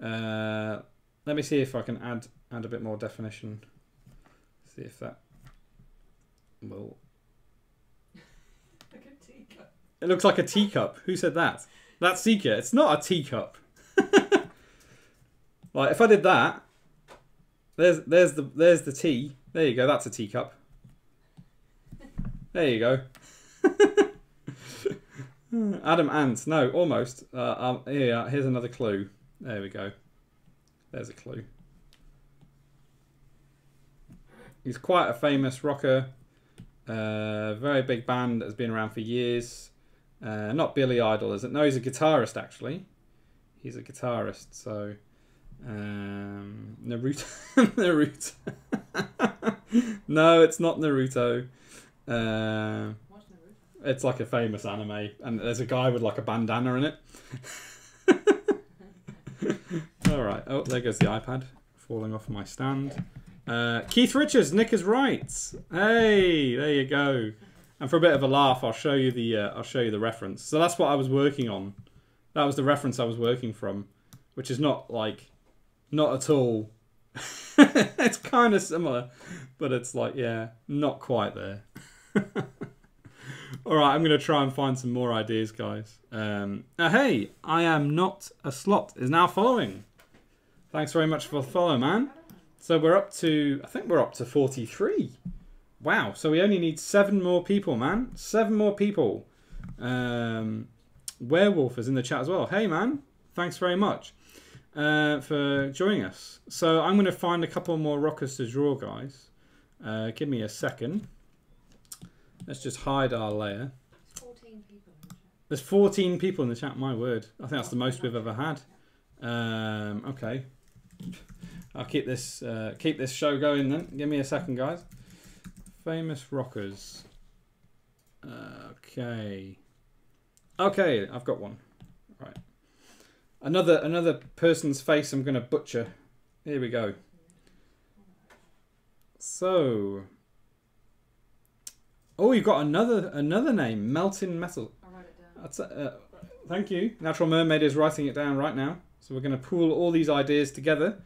Let me see if I can add a bit more definition. See if that will...
Like a teacup.
It looks like a teacup. Who said that? That's Seeker. It's not a teacup. Like if I did that, there's the tea. There you go. That's a teacup. There you go. Adam Ant. No, almost. Here's another clue. There we go. There's a clue. He's quite a famous rocker. Very big band that has been around for years. Not Billy Idol, is it? No, he's a guitarist, actually. He's a guitarist, so... Naruto. Naruto. No, it's not Naruto.
What's Naruto?
It's like a famous anime, and there's a guy with like a bandana in it. Alright, oh, there goes the iPad falling off my stand. Keith Richards, Nick is right. Hey, there you go. And for a bit of a laugh, I'll show you the reference. So that's what I was working on. That was the reference I was working from, which is not at all. It's kind of similar, but it's like, yeah, not quite there. All right, I'm going to try and find some more ideas, guys. Hey, I am not a slot is now following. Thanks very much for the follow, man. So we're up to, I think we're up to 43. Wow, so we only need 7 more people, man. 7 more people. Werewolf is in the chat as well. Hey, man. Thanks very much for joining us. So I'm going to find a couple more rockers to draw, guys. Give me a second. Let's just hide our layer.
There's 14 people in the chat.
There's 14 people in the chat, my word. I think that's the most we've ever had. Okay. I'll keep this show going then. Give me a second, guys. Famous rockers. Okay. Okay, I've got one. Right. Another person's face I'm going to butcher. Here we go. So... Oh, you've got another name. Melting Metal.
I'll write it down.
That's thank you. Natural Mermaid is writing it down right now. So we're going to pool all these ideas together,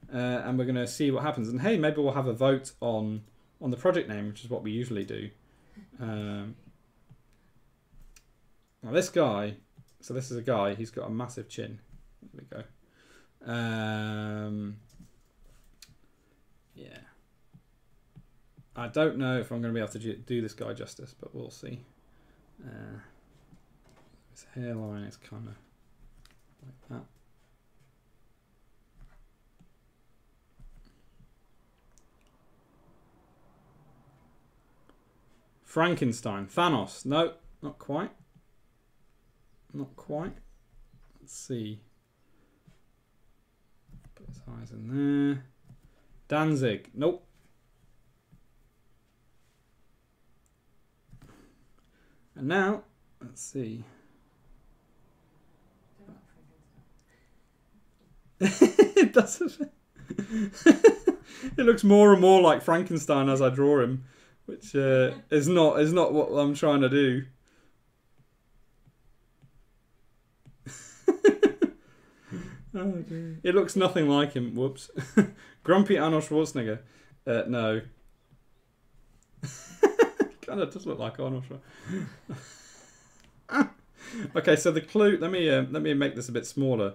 and we're going to see what happens. And hey, maybe we'll have a vote on the project name, which is what we usually do. Now this guy, so this is a guy. He's got a massive chin. There we go. Yeah. I don't know if I'm going to be able to do this guy justice, but we'll see. His hairline is kind of like that. Frankenstein. Thanos. No, not quite. Not quite. Let's see. Put his eyes in there. Danzig. Nope. And now, let's see. It doesn't. It looks more and more like Frankenstein as I draw him, which is not what I'm trying to do. Oh, dear. It looks nothing like him. Whoops. Grumpy Arnold Schwarzenegger. No. Kind of does look like Arnold Schwarzenegger. Okay, so the clue. Let me make this a bit smaller.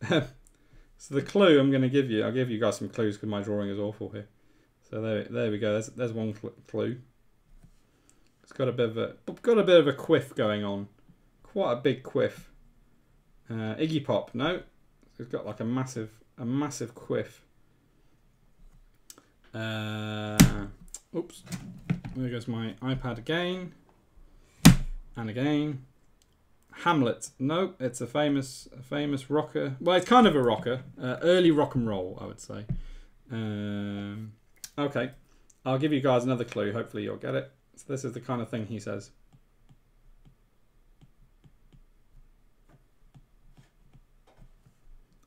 So the clue I'm going to give you. I'll give you guys some clues because my drawing is awful here. So there we go. There's one clue. It's got a bit of a quiff going on. Quite a big quiff. Iggy Pop. No. It's got like a massive quiff. Oops. There goes my iPad again. And again. Hamlet. No, it's a famous rocker. Well, it's kind of a rocker. Early rock and roll, I would say. Okay. I'll give you guys another clue. Hopefully you'll get it. So this is the kind of thing he says.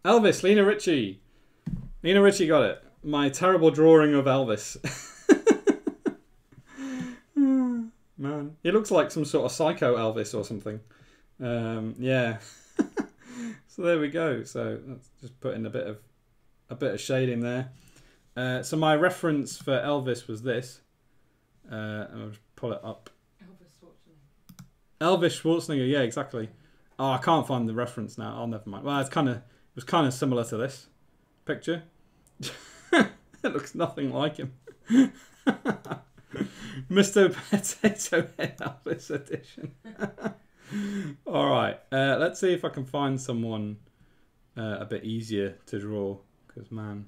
Elvis, Lena Ritchie. Lena Ritchie got it. My terrible drawing of Elvis. Man, he looks like some sort of psycho Elvis or something. Yeah. So there we go. So let's just put in a bit of shading there. So my reference for Elvis was this. I'll just pull it up. Elvis Schwarzenegger. Yeah, exactly. Oh, I can't find the reference now. Oh, never mind. Well, it was kind of similar to this picture. It looks nothing like him. Mr. Potato Head Elvis edition. All right, let's see if I can find someone a bit easier to draw, because man,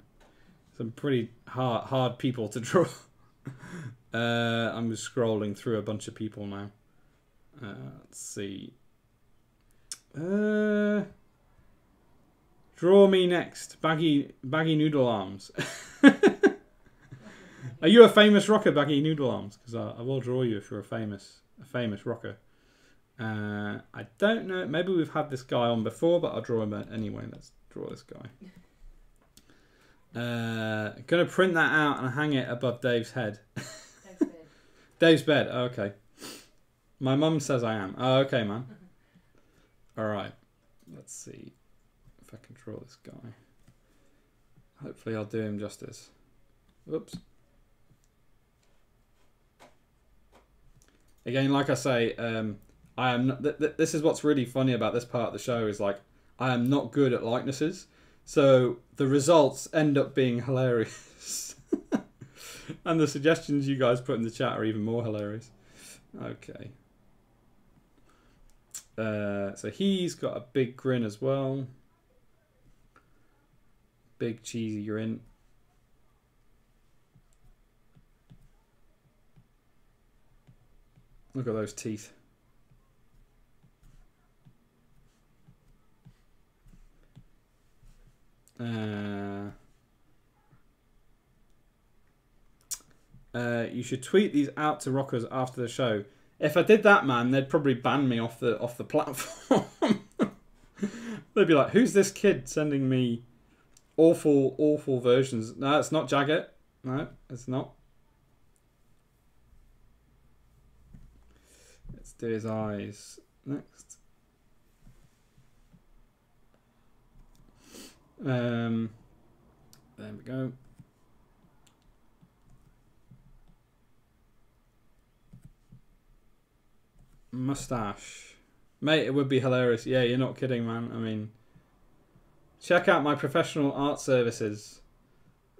some pretty hard people to draw. I'm just scrolling through a bunch of people now. Let's see. Draw me next. Baggy Noodle Arms. Are you a famous rocker, Baggy Noodle Arms? Because I will draw you if you're a famous rocker. I don't know. Maybe we've had this guy on before, but I'll draw him anyway. Let's draw this guy. Gonna print that out and hang it above Dave's head.
Dave's bed.
Dave's bed. Oh, okay. My mum says I am. Oh, okay, man. All right. Let's see if I can draw this guy. Hopefully, I'll do him justice. Whoops. Again, like I say, I am not, this is what's really funny about this part of the show is like I am not good at likenesses, so the results end up being hilarious, and the suggestions you guys put in the chat are even more hilarious. Okay, so he's got a big grin as well, big cheesy grin. Look at those teeth. You should tweet these out to rockers after the show. If I did that, man, they'd probably ban me off the platform. They'd be like, "Who's this kid sending me awful versions?" No, it's not Jagged. No, it's not. Let's do his eyes next. There we go. Mustache. Mate, it would be hilarious. Yeah, you're not kidding, man. I mean, check out my professional art services.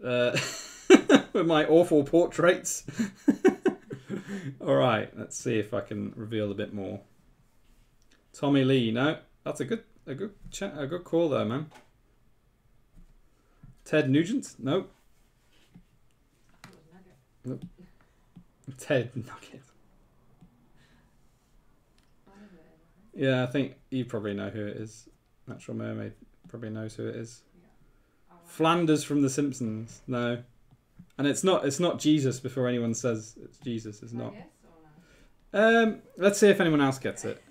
With my awful portraits. Alright, let's see if I can reveal a bit more. Tommy Lee, no. That's a good call there, man. Ted Nugent? Nope. Nope. Ted Nugget. Yeah, I think you probably know who it is. Natural Mermaid probably knows who it is. Yeah. Flanders from The Simpsons. No. And it's not Jesus before anyone says it's Jesus. It's not. Let's see if anyone else gets it.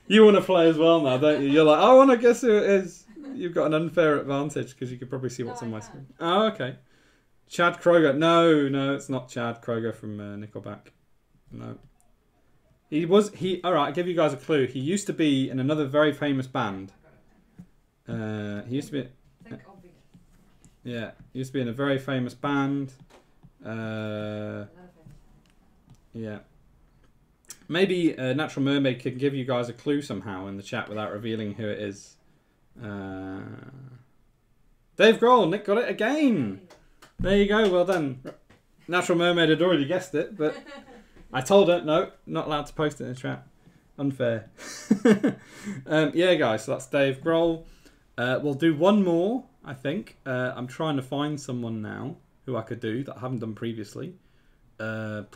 You want to play as well now, don't you? You're like, I want to guess who it is. You've got an unfair advantage because you could probably see what's on my screen. Oh, okay. Chad Kroger. No, it's not Chad Kroger from Nickelback. No. All right, I'll give you guys a clue. He used to be in another very famous band. He used to be... Yeah, he used to be in a very famous band. Yeah. Maybe Natural Mermaid can give you guys a clue somehow in the chat without revealing who it is. Dave Grohl, Nick got it again. There you go, well done. Natural Mermaid had already guessed it, but I told her, no, not allowed to post it in the chat. Unfair. Yeah, guys, so that's Dave Grohl. We'll do one more, I think. I'm trying to find someone now who I could do that I haven't done previously. Who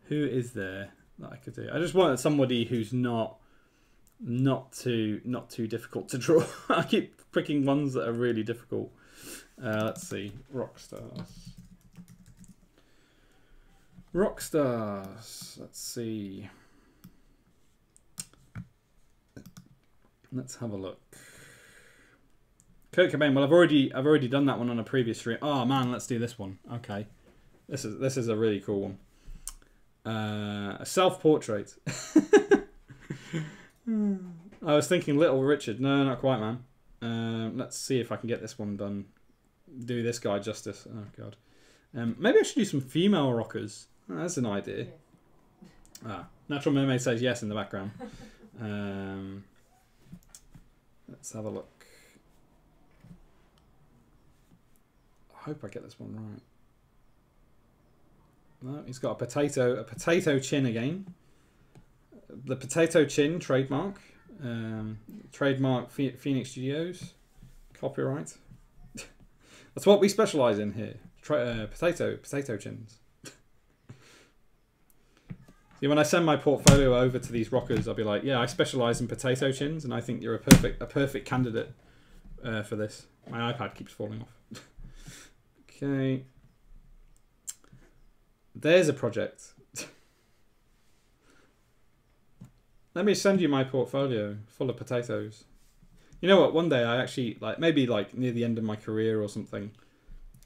is there that I could do? I just wanted somebody who's not too difficult to draw. I keep picking ones that are really difficult. Let's see. Rockstars. Let's see. Let's have a look. Kurt Cobain. Well, I've already done that one on a previous stream. Oh man, let's do this one. Okay, this is a really cool one. A self-portrait. I was thinking Little Richard. No, not quite, man. Let's see if I can get this one done. Do this guy justice. Oh god. Maybe I should do some female rockers. Oh, that's an idea. Natural Mermaid says yes in the background. Let's have a look. I hope I get this one right. No, he's got a potato chin again. The potato chin trademark. Trademark Phoenix Studios. Copyright. That's what we specialise in here. Potato chins. See, when I send my portfolio over to these rockers, I'll be like, yeah, I specialise in potato chins, and I think you're a perfect candidate for this. My iPad keeps falling off. Okay. There's a project. Let me send you my portfolio full of potatoes. You know what? One day I actually, maybe near the end of my career or something,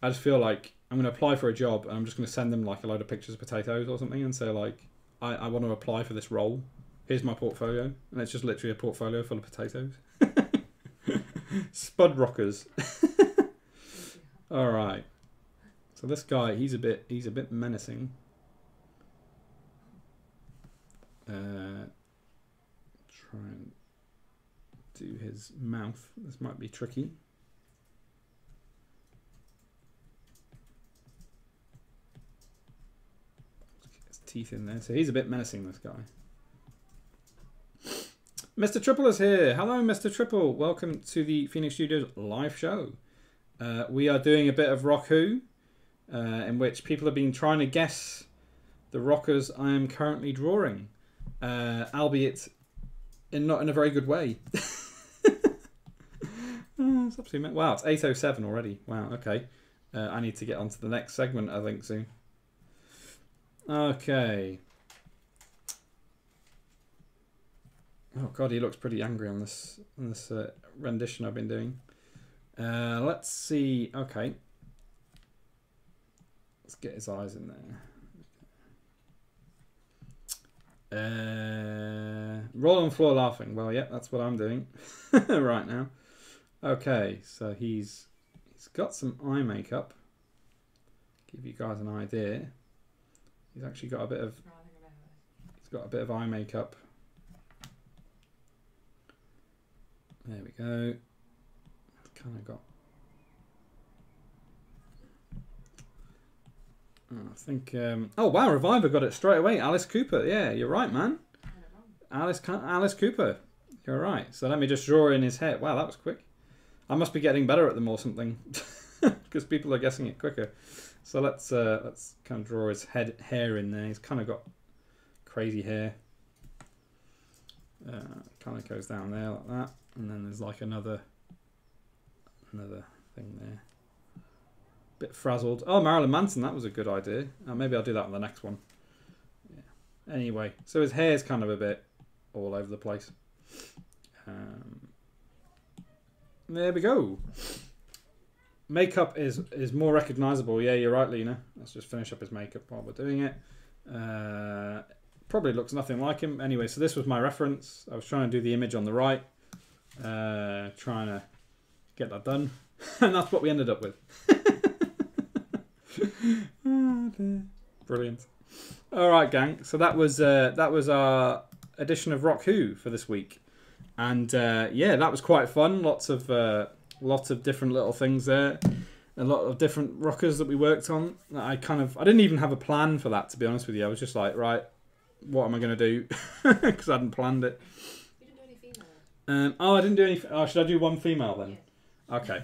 I just feel like I'm going to apply for a job and I'm just going to send them a load of pictures of potatoes or something and say I want to apply for this role. Here's my portfolio. And it's just literally a portfolio full of potatoes. Spud rockers. All right. So this guy, he's a bit menacing. Try and do his mouth. This might be tricky. Let's get his teeth in there. So he's a bit menacing, this guy. Mr. Triple is here. Hello, Mr. Triple. Welcome to the Phoenix Studios live show. We are doing a bit of Rock Who, in which people have been trying to guess the rockers I am currently drawing, albeit not in a very good way. It's absolutely wow, it's 8:07 already. Wow, okay. I need to get on to the next segment, I think, soon. Okay. Oh god, he looks pretty angry on this rendition I've been doing. Let's see. Okay. Let's get his eyes in there. Roll on floor laughing. Well, yeah, that's what I'm doing right now. Okay, so he's got some eye makeup. Give you guys an idea. He's actually got a bit of. He's got a bit of eye makeup. There we go. Kind of got. I think. Oh wow, Reviver got it straight away. Alice Cooper. Yeah, you're right, man. Alice Cooper. You're right. So let me just draw in his hair. Wow, that was quick. I must be getting better at them or something, because people are guessing it quicker. So let's kind of draw his hair in there. He's kind of got crazy hair. Kind of goes down there like that, and then there's like another thing there. Bit frazzled. Oh, Marilyn Manson. That was a good idea. Maybe I'll do that on the next one. Yeah. Anyway, so his hair's kind of a bit all over the place. There we go. Makeup is more recognisable. Yeah, you're right, Lena. Let's just finish up his makeup while we're doing it. Probably looks nothing like him. Anyway, so this was my reference. I was trying to do the image on the right. Trying to get that done. And that's what we ended up with. Brilliant. All right, gang. So that was our edition of Rock Who for this week. And yeah, that was quite fun. Lots of different little things there. A lot of different rockers that we worked on. I didn't even have a plan for that, to be honest with you. I was just like, right, what am I going to do? Because I hadn't planned it.
You didn't do any female.
I didn't do any. Oh, should I do one female then? Yeah. Okay.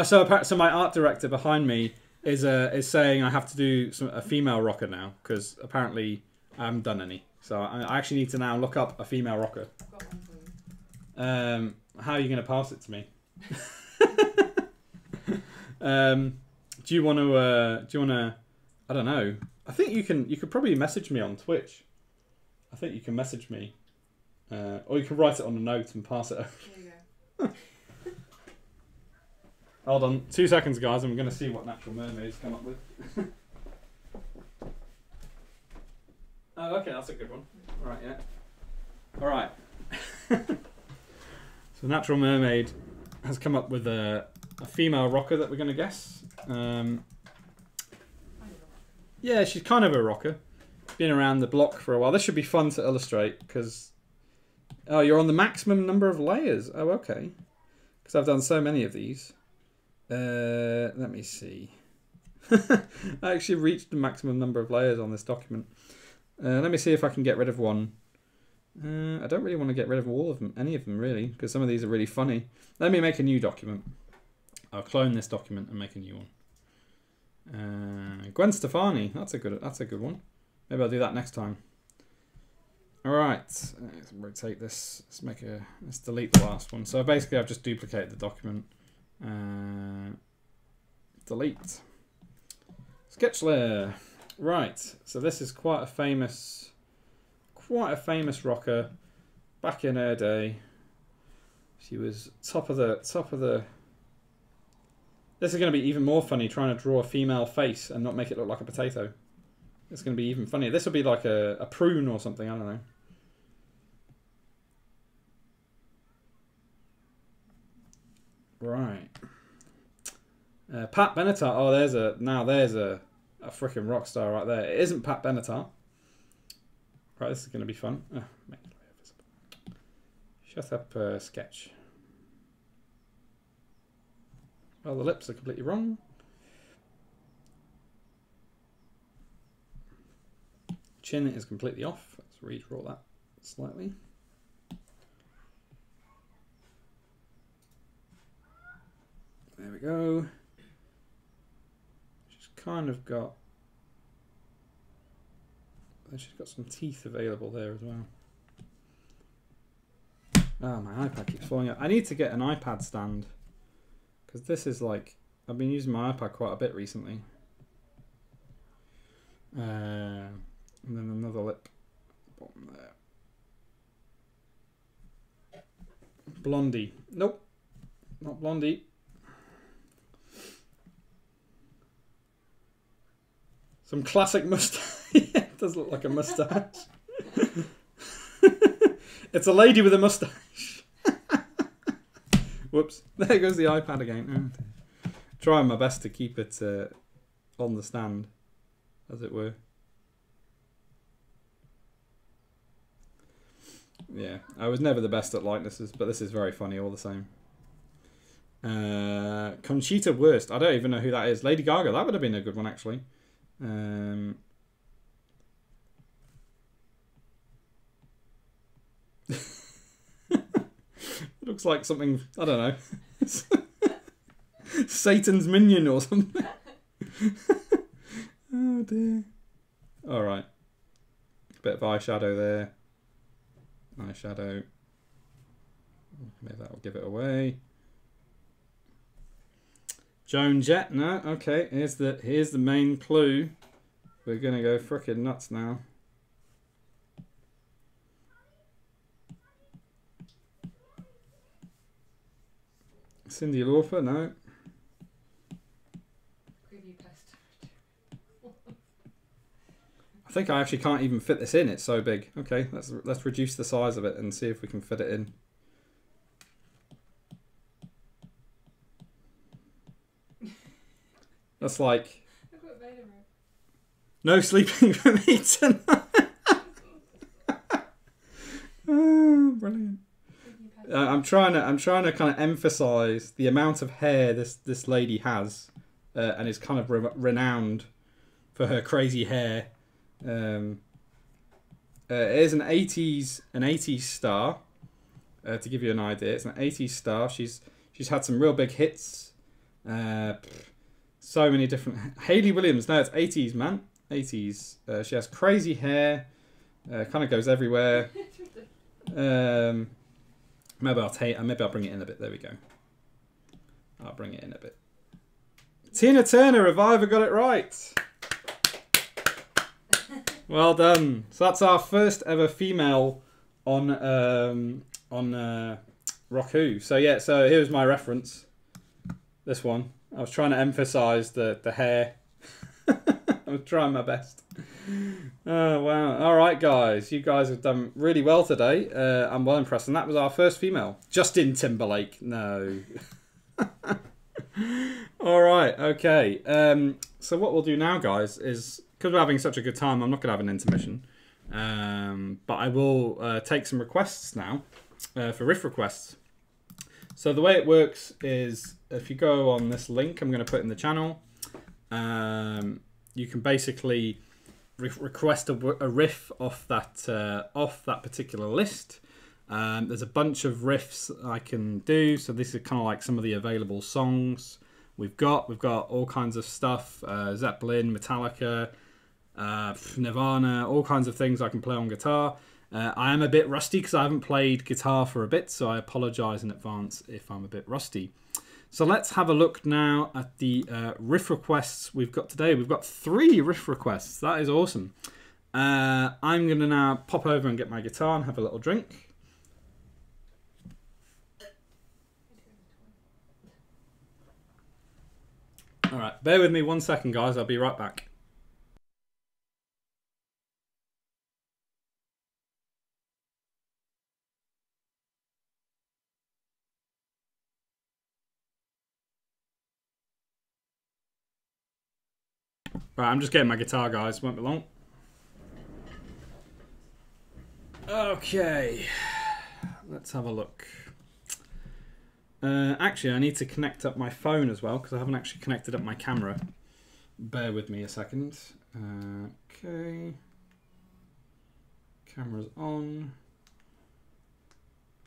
So my art director behind me is saying I have to do a female rocker now, because apparently I haven't done any. So I actually need to now look up a female rocker.
I've got one for you.
How are you going to pass it to me? Do you want to? I don't know. I think you could probably message me on Twitch. I think you can message me, or you can write it on a note and pass it over.
There you go.
Hold on, 2 seconds, guys. I'm going to see what Natural Mermaids come up with. Oh, okay, that's a good one. All right, yeah. All right. So Natural Mermaid has come up with a female rocker that we're going to guess. Yeah, she's kind of a rocker. Been around the block for a while. This should be fun to illustrate because... Oh, you're on the maximum number of layers. Oh, okay. Because I've done so many of these. Let me see. I actually reached the maximum number of layers on this document. Let me see if I can get rid of one. I don't really want to get rid of all of them, any of them really, because some of these are really funny. Let me make a new document. I'll clone this document and make a new one. Gwen Stefani, that's a good one. Maybe I'll do that next time. All right, let's rotate this. Let's delete the last one. So basically, I've just duplicated the document. Delete. Sketch layer. Right. So this is quite a famous rocker back in her day. She was top of the. This is going to be even more funny trying to draw a female face and not make it look like a potato. It's going to be even funnier. This will be like a prune or something. I don't know. Right. Pat Benatar. Oh, there's a freaking rock star right there. It isn't Pat Benatar. Right, this is going to be fun. Oh, make it visible. Shut up, sketch. Well, the lips are completely wrong. Chin is completely off. Let's redraw that slightly. There we go. She's kind of got... She's got some teeth available there as well. Oh, my iPad keeps falling out. I need to get an iPad stand. Because this is like... I've been using my iPad quite a bit recently. And then another lip. Bottom there. Blondie. Nope. Not Blondie. Some classic mustache. Yeah, it does look like a mustache. It's a lady with a mustache. Whoops. There goes the iPad again. Oh, trying my best to keep it on the stand, as it were. Yeah, I was never the best at likenesses, but this is very funny all the same. Conchita Wurst. I don't even know who that is. Lady Gaga. That would have been a good one, actually. It looks like something, I don't know. Satan's minion or something. Oh dear. Alright. Bit of eyeshadow there. Eyeshadow. Maybe that'll give it away. Joan Jett, no, okay. Here's the main clue. We're gonna go frickin' nuts now. Cyndi Lauper, no.
Preview test.
I think I actually can't even fit this in. It's so big. Okay, let's reduce the size of it and see if we can fit it in. That's like no sleeping for me tonight. Oh, brilliant. I'm trying to kind of emphasize the amount of hair this lady has, and is kind of renowned for her crazy hair. It is an 80s star. To give you an idea, it's an 80s star. She's had some real big hits. So many different. Hayley Williams. No, it's 80s, man. 80s. She has crazy hair. Kind of goes everywhere. Maybe I'll bring it in a bit. There we go. I'll bring it in a bit. Tina Turner, have I ever got it right? Well done. So that's our first ever female on Rock Who. So yeah. So here's my reference. This one. I was trying to emphasise the hair. I was trying my best. Oh, wow. All right, guys. You guys have done really well today. I'm well impressed. And that was our first female. Justin Timberlake. No. All right. Okay. So what we'll do now, guys, is because we're having such a good time, I'm not going to have an intermission. But I will take some requests now for riff requests. So the way it works is if you go on this link I'm going to put in the channel, you can basically request a riff off that particular list. There's a bunch of riffs I can do. So this is kind of like some of the available songs we've got. We've got all kinds of stuff: Zeppelin, Metallica, Nirvana, all kinds of things I can play on guitar. I am a bit rusty because I haven't played guitar for a bit, so I apologise in advance if I'm a bit rusty. So let's have a look now at the riff requests we've got today. We've got 3 riff requests. That is awesome. I'm going to now pop over and get my guitar and have a little drink. All right, bear with me 1 second, guys. I'll be right back. Right, I'm just getting my guitar, guys. Won't be long. Okay, let's have a look. Actually, I need to connect up my phone as well because I haven't actually connected up my camera. Bear with me a second. Okay, camera's on.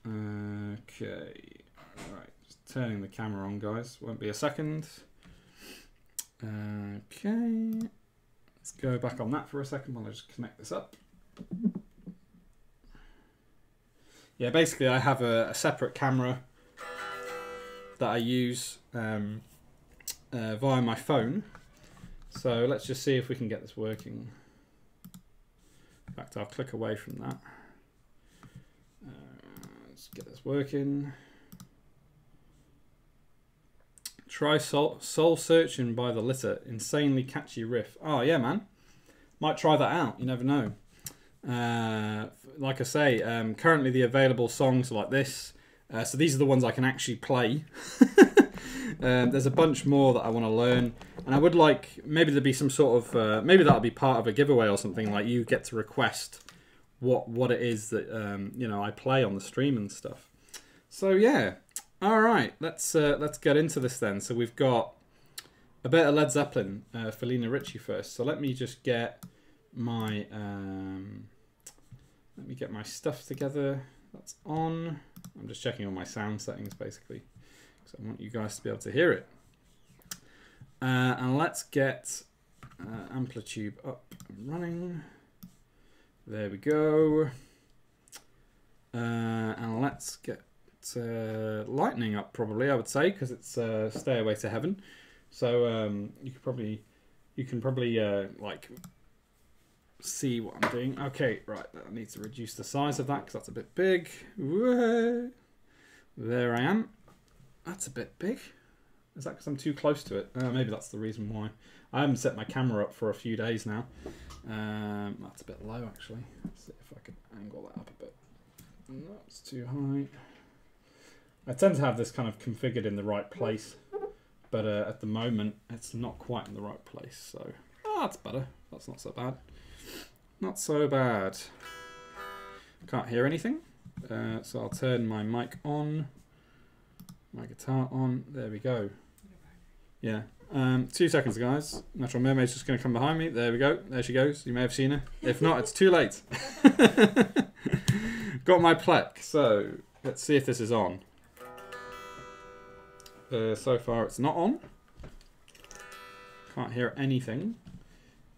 Okay, right, just turning the camera on, guys. Won't be a second. Okay, let's go back on that for a second while I just connect this up. Yeah, basically I have a separate camera that I use via my phone. So let's just see if we can get this working. In fact, I'll click away from that. Let's get this working. Try Soul Searching by The Litter. Insanely catchy riff. Oh, yeah, man. Might try that out. You never know. Like I say, currently the available songs are like this. So these are the ones I can actually play. There's a bunch more that I want to learn, and I would like maybe there'd be some sort of maybe that'll be part of a giveaway or something. Like you get to request what it is that you know I play on the stream and stuff. So yeah, all right, let's get into this then. So we've got a bit of Led Zeppelin for Lena Ritchie first. So let me just get my stuff together. That's on. I'm just checking all my sound settings basically, because I want you guys to be able to hear it. And let's get Amplitude up and running. There we go. And let's get Lightning up probably, I would say, because it's Stairway to Heaven. So you can probably like see what I'm doing. Okay, right. I need to reduce the size of that because that's a bit big. Whoa. There I am. That's a bit big. Is that because I'm too close to it? Maybe that's the reason why. I haven't set my camera up for a few days now. That's a bit low actually. Let's see if I can angle that up a bit. No, it's too high. I tend to have this kind of configured in the right place, but at the moment it's not quite in the right place. So that's better. That's not so bad. Not so bad. Can't hear anything, so I'll turn my mic on, my guitar on. There we go. Yeah. 2 seconds, guys. Natural Mermaid's just going to come behind me. There we go. There she goes. You may have seen her. If not, it's too late. Got my plec. So let's see if this is on. So far, it's not on. Can't hear anything.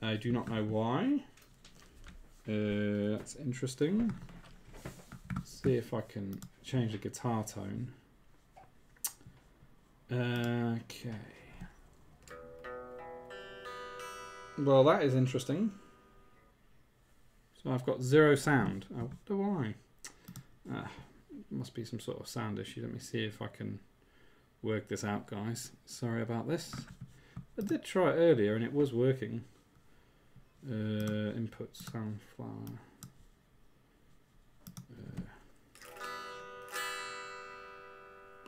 I do not know why. That's interesting. Let's see if I can change the guitar tone. Okay. Well, that is interesting. So I've got 0 sound. I wonder why. Must be some sort of sound issue. Let me see if I can work this out, guys. Sorry about this. I did try it earlier and it was working. Input Soundflower.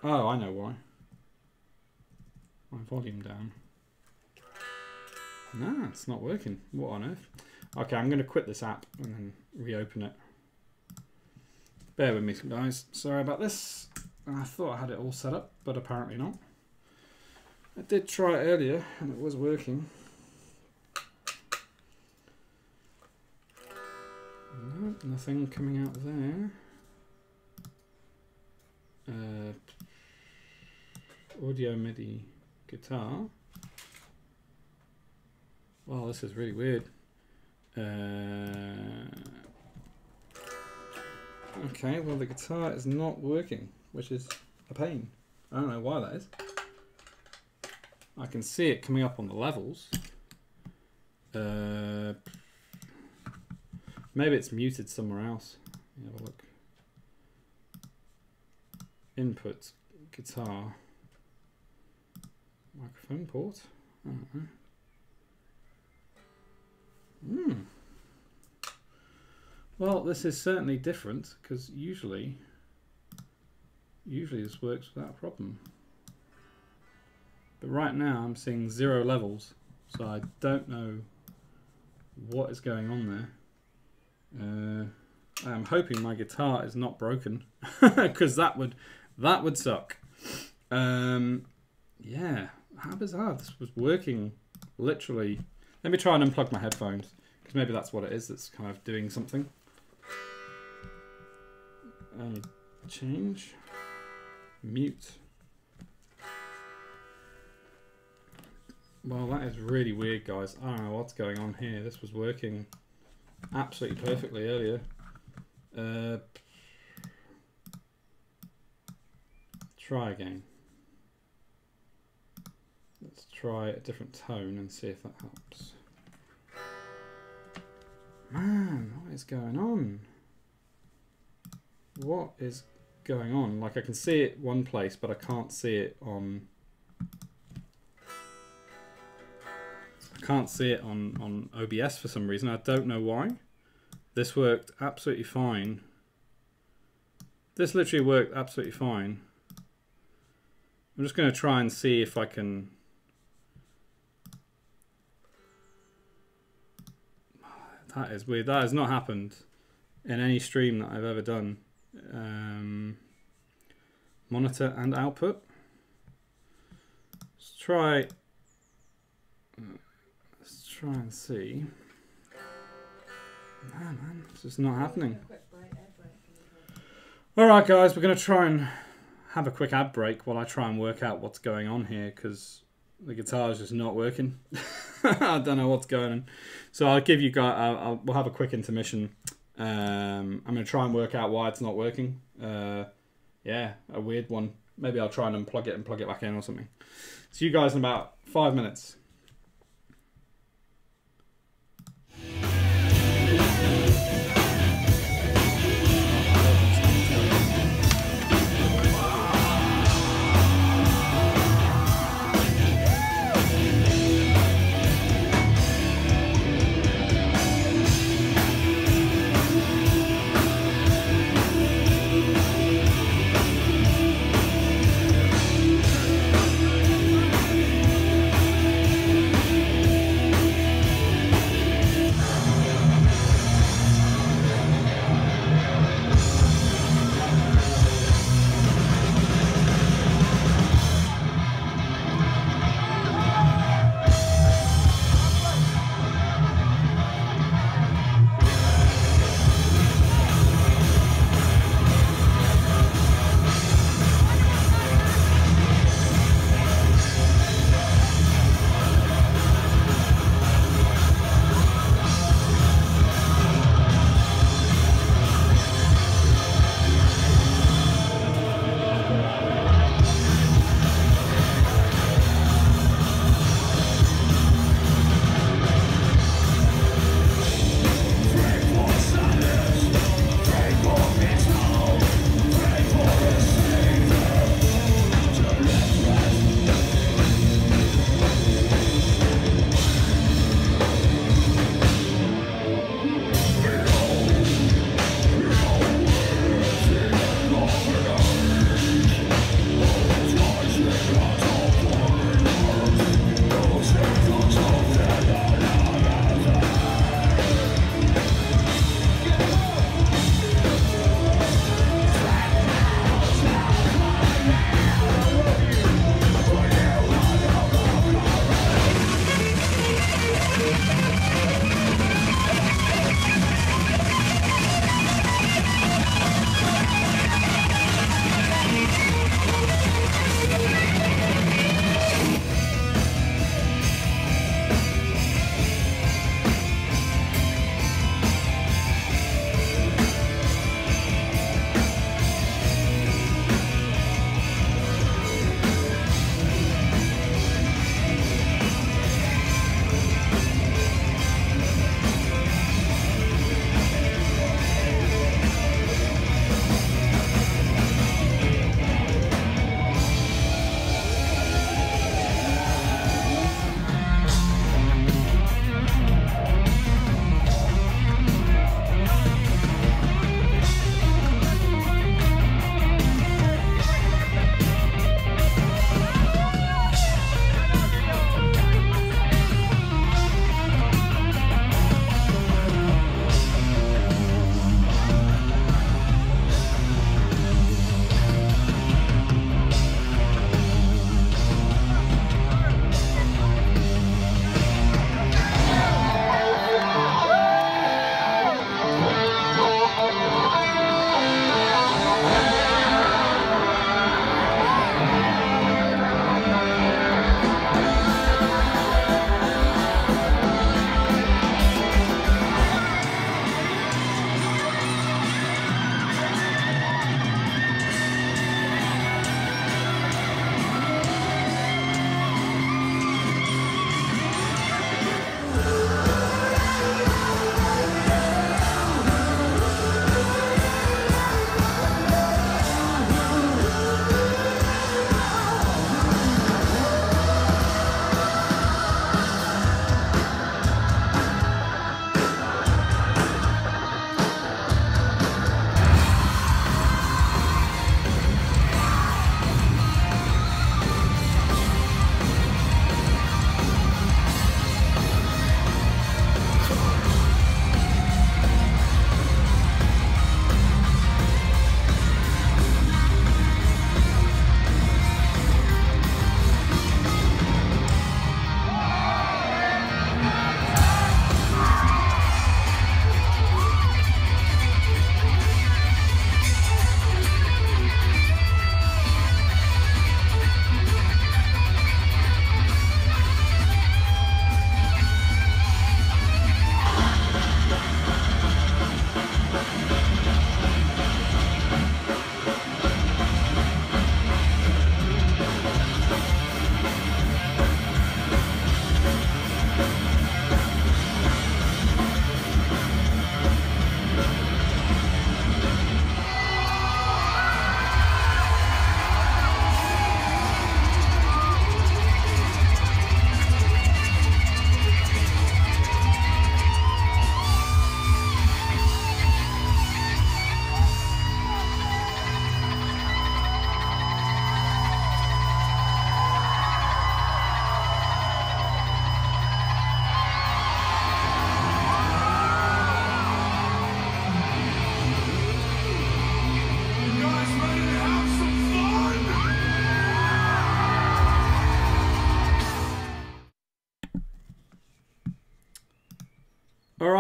Oh, I know why. My volume down. No, it's not working. What on earth? Okay, I'm going to quit this app and then reopen it. Bear with me, guys. Sorry about this. I thought I had it all set up, but apparently not. I did try it earlier and it was working. No, nothing coming out there. Audio MIDI guitar. Wow, this is really weird. Okay, well the guitar is not working, which is a pain. I don't know why that is. I can see it coming up on the levels. Maybe it's muted somewhere else. Let me have a look. Input, guitar, microphone port. I don't know. Well, this is certainly different because usually this works without a problem. But right now I'm seeing 0 levels, so I don't know what is going on there. I'm hoping my guitar is not broken because that would suck. Yeah, how bizarre. This was working literally. Let me try and unplug my headphones because maybe that's what it is that's kind of doing something. Change. Mute. Well, that is really weird, guys. I don't know what's going on here. This was working absolutely perfectly earlier. Try again. Let's try a different tone and see if that helps. Man, what is going on? What is going on? Like I can see it one place, but I can't see it on. I can't see it on OBS for some reason. I don't know why. This worked absolutely fine. This literally worked absolutely fine. I'm just going to try and see if I can... That is weird. That has not happened in any stream that I've ever done. Monitor and output. Let's try and see. Nah, man, it's just not happening. Alright guys, we're going to try and have a quick ad break while I try and work out what's going on here, because the guitar is just not working. I don't know what's going on. So I'll give you guys, we'll have a quick intermission. I'm going to try and work out why it's not working. Yeah, a weird one. Maybe I'll try and unplug it and plug it back in or something. See you guys in about 5 minutes.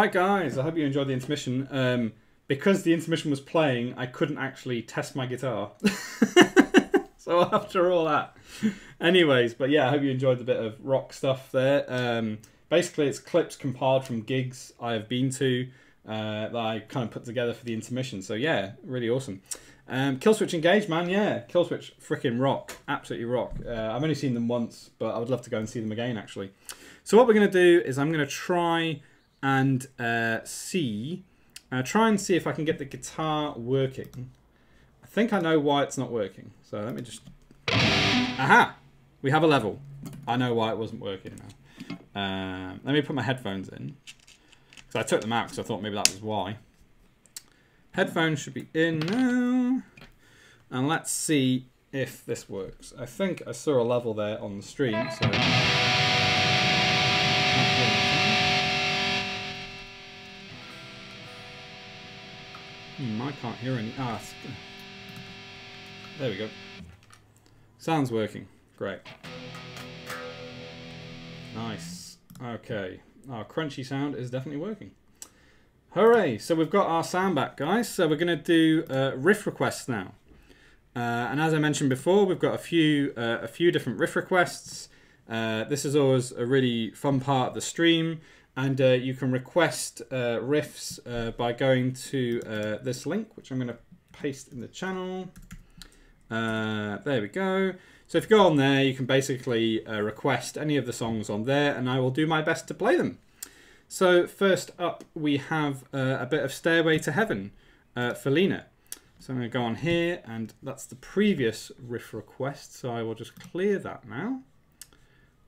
right, guys. I hope you enjoyed the intermission. Because the intermission was playing, I couldn't actually test my guitar. So after all that, anyways, but yeah, I hope you enjoyed the bit of rock stuff there. Basically, it's clips compiled from gigs I have been to that I kind of put together for the intermission. So yeah, really awesome. Killswitch Engage, man, yeah. Killswitch freaking rock. Absolutely rock. I've only seen them once, but I would love to go and see them again, actually. So what we're going to do is I'm going to try and see if I can get the guitar working. I think I know why it's not working. So let me just... Aha! We have a level. I know why it wasn't working now. Let me put my headphones in. So I took them out because I thought maybe that was why. Headphones should be in now. And let's see if this works. I think I saw a level there on the stream. So I can't hear any. There we go. Sounds working. Great. Nice. Okay. Our crunchy sound is definitely working. Hooray! So we've got our sound back, guys. So we're going to do riff requests now. And as I mentioned before, we've got a few different riff requests. This is always a really fun part of the stream. And you can request riffs by going to this link, which I'm going to paste in the channel. There we go. So if you go on there, you can basically request any of the songs on there, and I will do my best to play them. So first up, we have a bit of Stairway to Heaven for Lena. So I'm going to go on here, and that's the previous riff request. So I will just clear that now.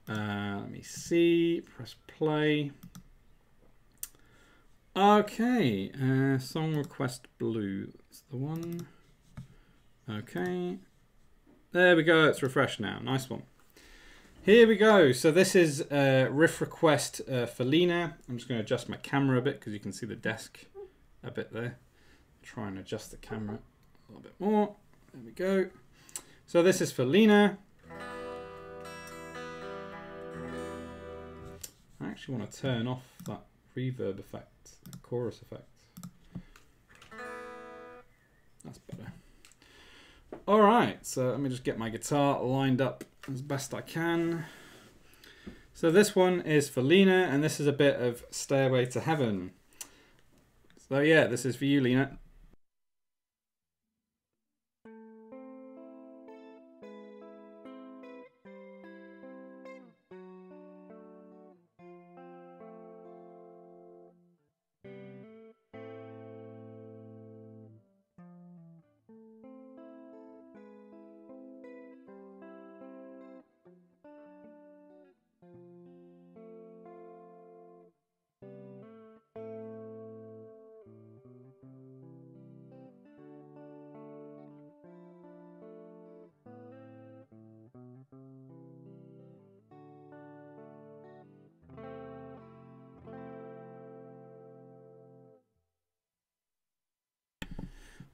Let me see. Press play. Okay, song request blue. That's the one. Okay. There we go. It's refreshed now. Nice one. Here we go. So this is riff request for Lena. I'm just going to adjust my camera a bit because you can see the desk a bit there. Try and adjust the camera a little bit more. There we go. So this is for Lena. I actually want to turn off that reverb effect, that chorus effect. That's better. Alright, so let me just get my guitar lined up as best I can. So this one is for Lena, and this is a bit of Stairway to Heaven. So yeah, this is for you, Lena.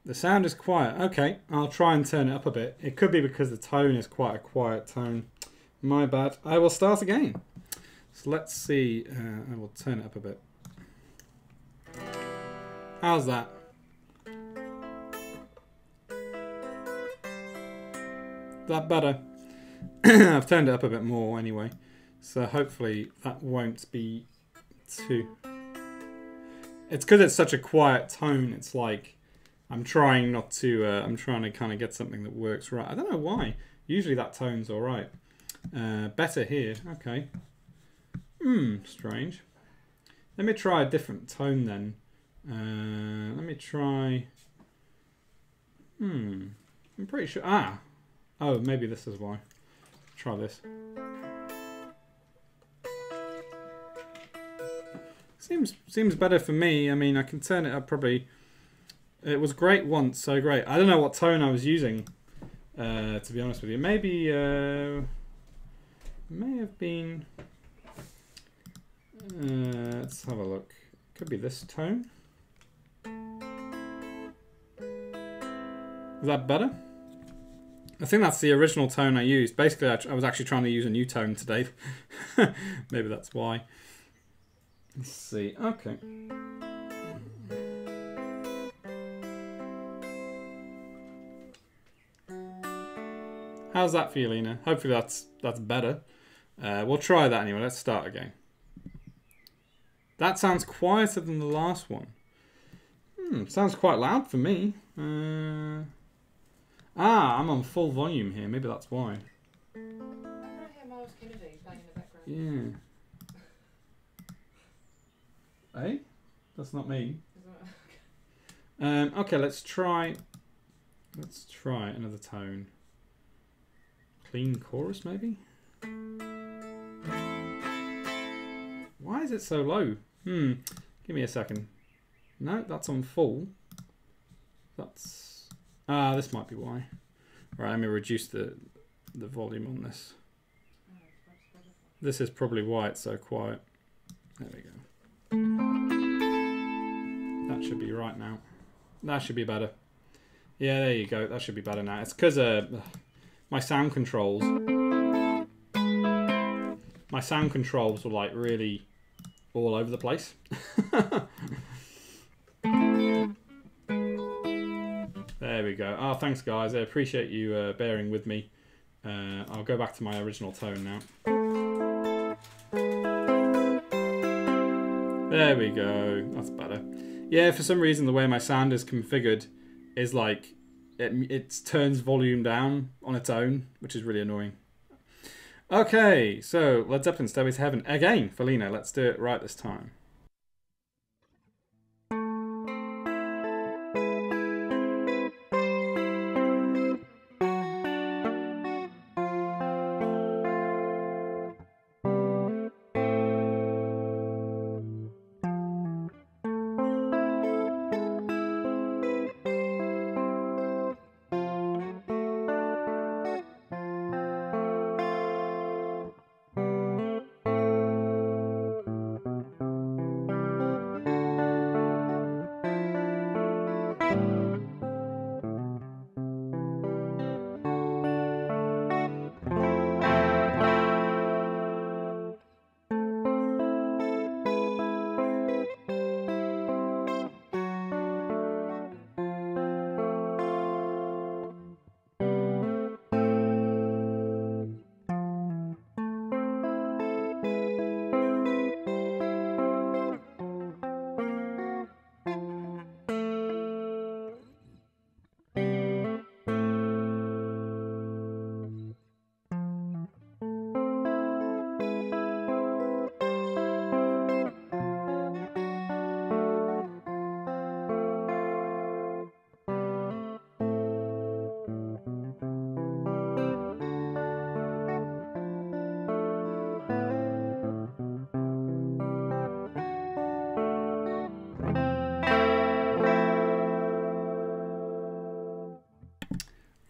The sound is quiet. Okay, I'll try and turn it up a bit. It could be because the tone is quite a quiet tone. My bad. I will start again. So let's see. I will turn it up a bit. How's that? Is that better? I've turned it up a bit more anyway. So hopefully that won't be too... It's because it's such a quiet tone. It's like... I'm trying not to, I'm trying to kind of get something that works right. I don't know why. Usually that tone's all right. Better here. Okay. Strange. Let me try a different tone then. Let me try... I'm pretty sure... Oh, maybe this is why. Try this. Seems better for me. I mean, I can turn it up probably... It was great once, so great. I don't know what tone I was using, to be honest with you. Maybe, may have been, let's have a look. Could be this tone. Is that better? I think that's the original tone I used. Basically, I was actually trying to use a new tone today. Maybe that's why. Let's see. Okay. How's that for you, Lena? Hopefully that's better. We'll try that anyway. Let's start again. That sounds quieter than the last one. Sounds quite loud for me. I'm on full volume here. Maybe that's why.
I can hear Miles Kennedy playing in the background.
Yeah. Hey? That's not me. Okay, let's try another tone. Clean chorus, maybe? Why is it so low? Give me a second. No, that's on full. That's... this might be why. Right, let me reduce the volume on this. This is probably why it's so quiet. There we go. That should be right now. That should be better. Yeah, there you go. That should be better now. It's because my sound controls were like really all over the place. There we go. Oh, thanks guys. I appreciate you bearing with me. I'll go back to my original tone now. There we go. That's better. Yeah, for some reason the way my sound is configured is like it turns volume down on its own, which is really annoying. Okay, so Led Zeppelin Stairway to Heaven again for Lena. Let's do it right this time.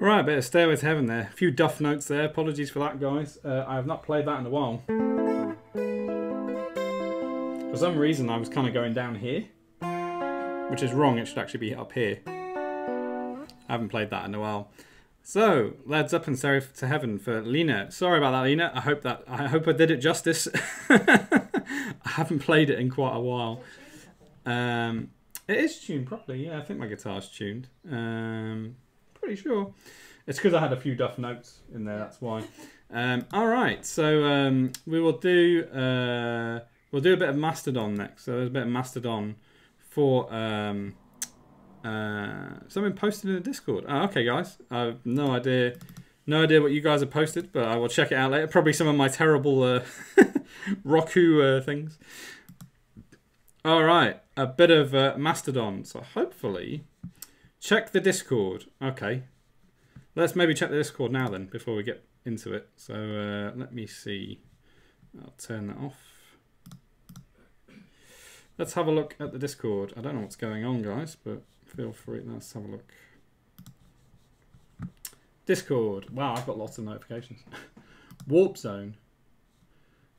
Right, a bit of Stairway to Heaven there. A few duff notes there. Apologies for that, guys. I have not played that in a while. For some reason, I was kind of going down here, which is wrong. It should actually be up here. I haven't played that in a while. So, Led Zeppelin Stairway to Heaven for Lena. Sorry about that, Lena. I hope I did it justice. I haven't played it in quite a while. It is tuned properly. Yeah, I think my guitar's tuned. Pretty sure. It's because I had a few duff notes in there. That's why. All right. So we will do. We'll do a bit of Mastodon next. So there's a bit of Mastodon for something posted in the Discord. Oh, okay, guys. I have no idea what you guys have posted, but I will check it out later. Probably some of my terrible Roku things. All right, a bit of Mastodon. So hopefully, check the Discord. Okay, let's maybe check the Discord now then before we get into it. So let me see. I'll turn that off. Let's have a look at the Discord. I don't know what's going on, guys, but feel free. Let's have a look. Discord. Wow, I've got lots of notifications. Warp Zone.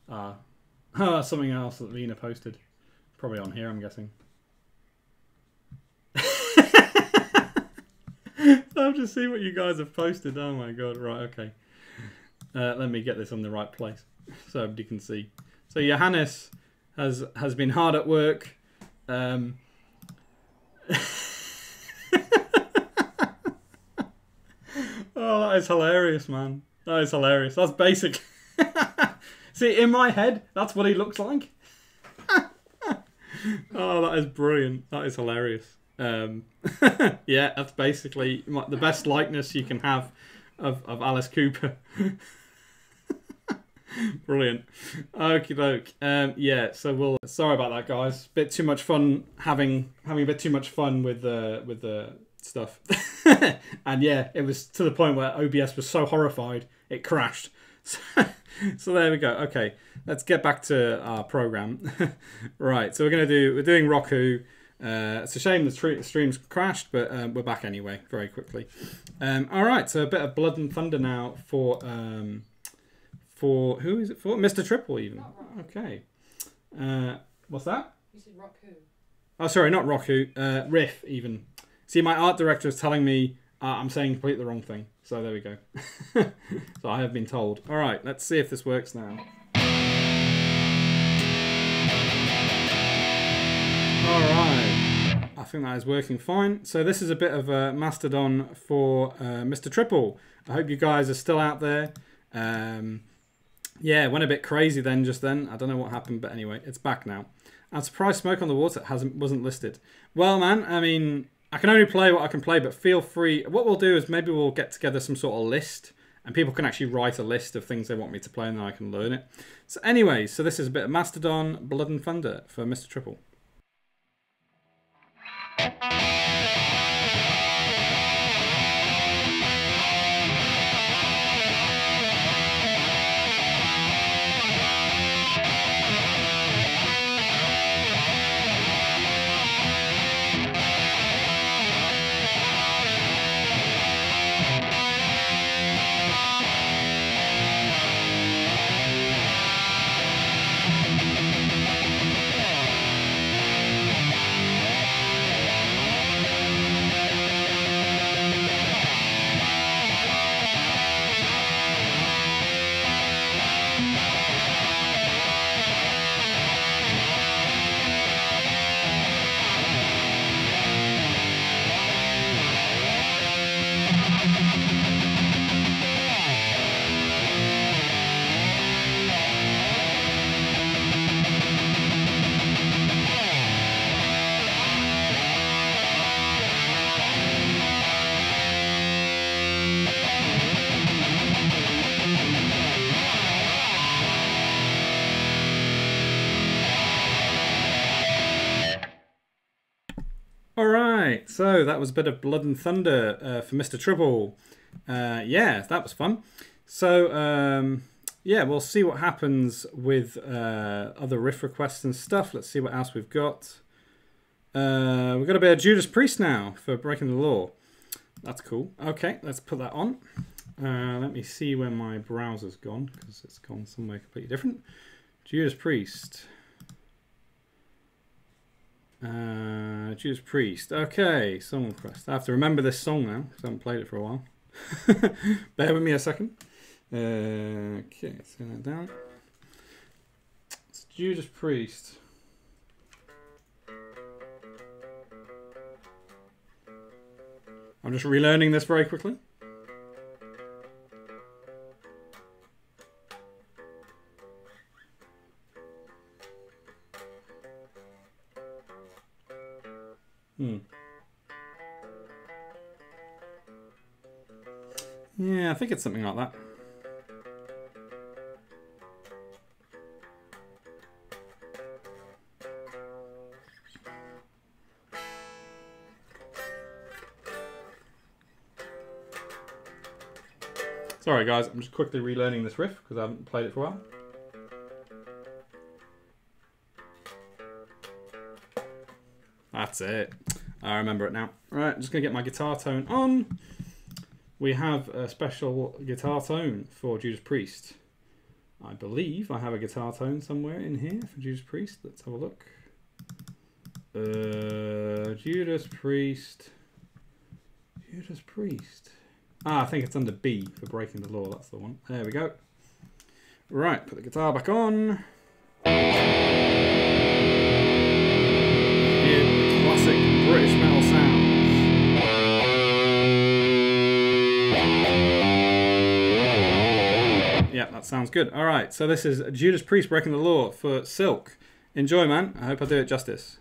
Something else that Lena posted. Probably on here, I'm guessing. I'll just see what you guys have posted. Oh my god, right, okay. Let me get this on the right place so everybody can see. So Johannes has been hard at work. Oh, that is hilarious, man. That is hilarious. That's basic. See, in my head, that's what he looks like. Oh, that is brilliant. That is hilarious. Yeah, that's basically the best likeness you can have of Alice Cooper. Brilliant. Okie doke. Yeah, so we'll. Sorry about that, guys. Bit too much fun having a bit too much fun with the stuff. And yeah, it was to the point where OBS was so horrified it crashed. So there we go. Okay, let's get back to our program. Right, so we're doing Roku. It's a shame the stream's crashed, but we're back anyway very quickly. All right, so a bit of Blood and Thunder now for who is it for? Mr. Triple even. Okay. What's that?
You said Rock who?
Oh, sorry, not Roku. Riff even. See, my art director is telling me I'm saying completely the wrong thing. So there we go. So I have been told. All right, let's see if this works now. All right. I think that is working fine. So this is a bit of a mastodon for Mr. Triple. I hope you guys are still out there. Yeah, it went a bit crazy just then. I don't know what happened, but anyway, it's back now. I'm surprised Smoke on the Water wasn't listed. Well, man, I mean, I can only play what I can play, but feel free. What we'll do is maybe we'll get together some sort of list, and people can actually write a list of things they want me to play, and then I can learn it. So anyway, so this is a bit of Mastodon, Blood and Thunder for Mr. Triple. Alright, so that was a bit of Blood and Thunder for Mr. Triple. Yeah, that was fun. So, yeah, we'll see what happens with other riff requests and stuff. Let's see what else we've got. We've got a bit of Judas Priest now for Breaking the Law. That's cool. Okay, let's put that on. Let me see where my browser's gone, because it's gone somewhere completely different. Judas Priest. Judas Priest. Okay, song request. I have to remember this song now because I haven't played it for a while. Bear with me a second. Okay, let's turn that down. It's Judas Priest. I'm just relearning this very quickly. Yeah, I think it's something like that. Sorry guys, I'm just quickly relearning this riff because I haven't played it for a while. That's it. I remember it now. Right, I'm just going to get my guitar tone on. We have a special guitar tone for Judas Priest. I believe I have a guitar tone somewhere in here for Judas Priest. Let's have a look. Judas Priest. Judas Priest. Ah, I think it's under B for Breaking the Law. That's the one. There we go. Right, put the guitar back on. Classic British metal sounds. Yeah, that sounds good. All right, so this is Judas Priest Breaking the Law for Silk. Enjoy, man. I hope I do it justice.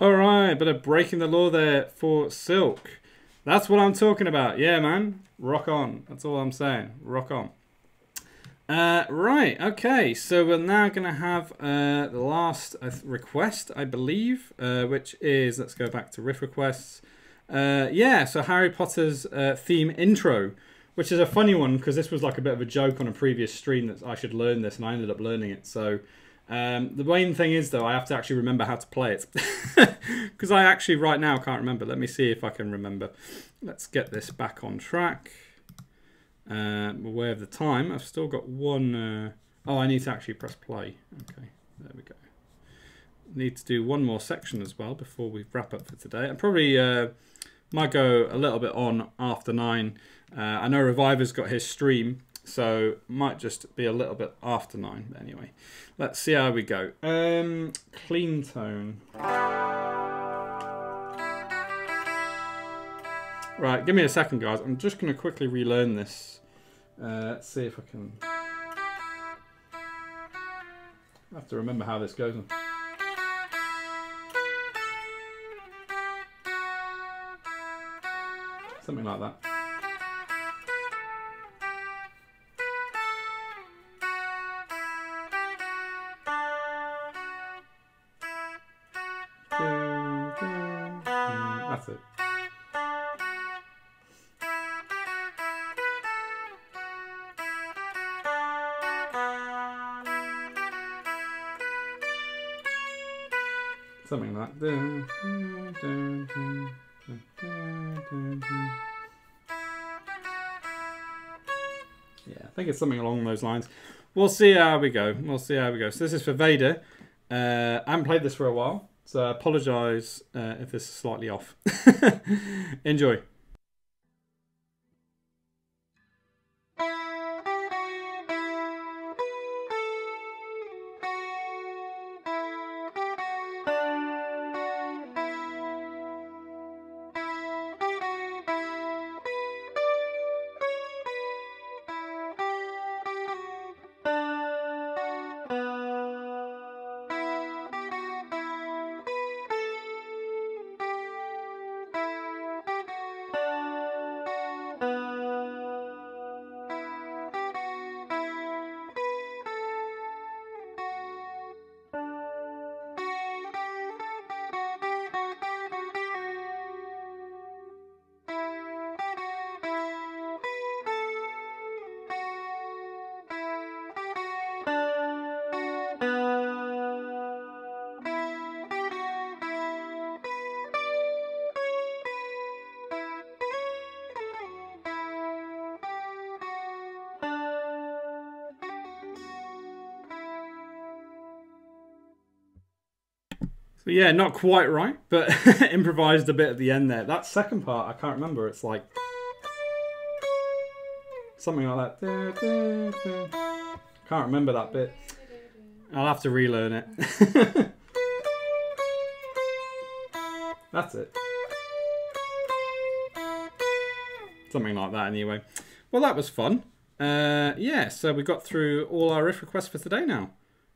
Alright, bit of Breaking the Law there for Silk. That's what I'm talking about. Yeah, man. Rock on. That's all I'm saying. Rock on. Right, okay. So we're now going to have the last request, I believe, which is, let's go back to Riff requests. Yeah, so Harry Potter's theme intro, which is a funny one because this was like a bit of a joke on a previous stream that I should learn this, and I ended up learning it. So the main thing is, though, I have to actually remember how to play it because I actually right now can't remember. Let me see if I can remember. Let's get this back on track. Aware of the time. I've still got one. Oh, I need to actually press play. Okay, there we go. Need to do one more section as well before we wrap up for today. I probably might go a little bit on after 9. I know Reviver's got his stream, so might just be a little bit after 9. But anyway, let's see how we go. Clean tone. Right, give me a second, guys. I'm just going to quickly relearn this. Let's see if I can. I have to remember how this goes. Something like that. That's it. Something like that. Yeah, I think it's something along those lines. We'll see how we go. We'll see how we go. So this is for Vader. I haven't played this for a while, so I apologise if this is slightly off. Enjoy. So yeah, not quite right, but improvised a bit at the end there. That second part, I can't remember. It's like something like that. Can't remember that bit. I'll have to relearn it. That's it. Something like that anyway. Well, that was fun. Yeah, so we got through all our riff requests for today now.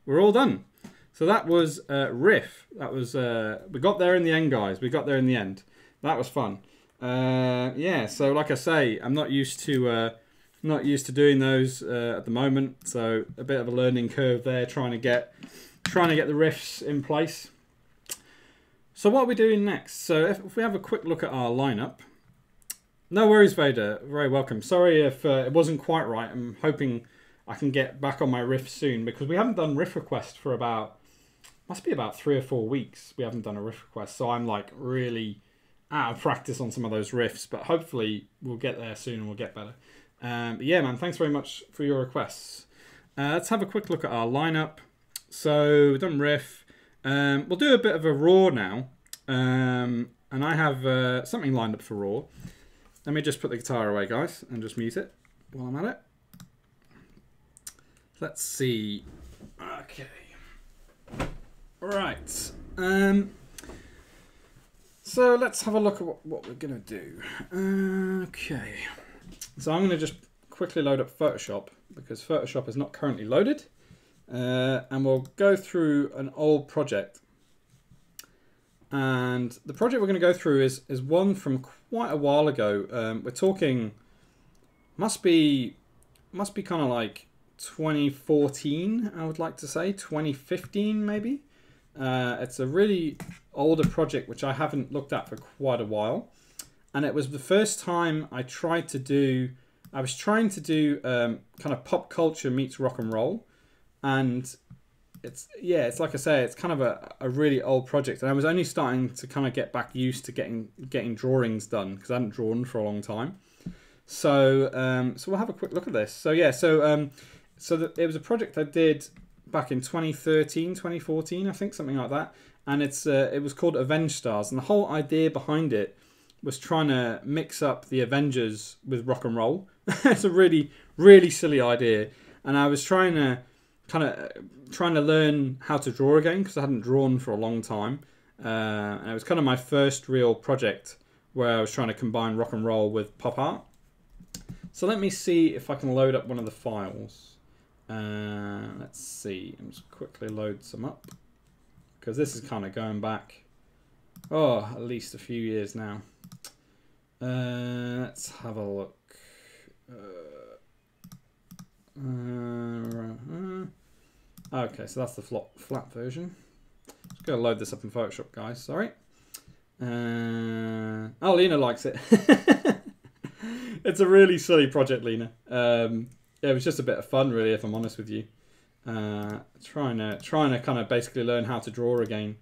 We're all done. So that was Riff. That was we got there in the end, guys. We got there in the end. That was fun. Yeah, so like I say, I'm not used to doing those at the moment. So a bit of a learning curve there, trying to get the riffs in place. So what are we doing next? So if we have a quick look at our lineup. No worries, Vader. Very welcome. Sorry if it wasn't quite right. I'm hoping I can get back on my riff soon because we haven't done riff request for must be about 3 or 4 weeks. We haven't done a riff request, so I'm like really out of practice on some of those riffs. But hopefully we'll get there soon and we'll get better. But yeah, man, thanks very much for your requests. Let's have a quick look at our lineup. So we've done riff. We'll do a bit of a raw now, and I have something lined up for raw. Let me just put the guitar away, guys, and just mute it while I'm at it. Let's see. Okay. Right. So let's have a look at what we're going to do. Okay. So I'm going to just quickly load up Photoshop because Photoshop is not currently loaded. And we'll go through an old project. And the project we're going to go through is one from quite a while ago. We're talking, must be kind of like 2014, I would like to say, 2015 maybe. It's a really older project which I haven't looked at for quite a while. And it was the first time I was trying to do kind of pop culture meets rock and roll. And it's like I say, it's kind of a really old project, and I was only starting to kind of get back used to getting drawings done because I hadn't drawn for a long time. So so we'll have a quick look at this. So yeah, it was a project I did back in 2013, 2014, I think, something like that, and it was called Avengestars, and the whole idea behind it was trying to mix up the Avengers with rock and roll. It's a really, really silly idea, and I was trying to learn how to draw again because I hadn't drawn for a long time, and it was kind of my first real project where I was trying to combine rock and roll with pop art. So let me see if I can load up one of the files. Let's see, I'm just quickly load some up because this is kind of going back at least a few years now. Let's have a look. Okay, so that's the flat version. Just going to load this up in Photoshop, guys. Sorry. Oh, Lena likes it. It's a really silly project, Lena. Yeah, it was just a bit of fun, really, if I'm honest with you. Trying to kind of basically learn how to draw again.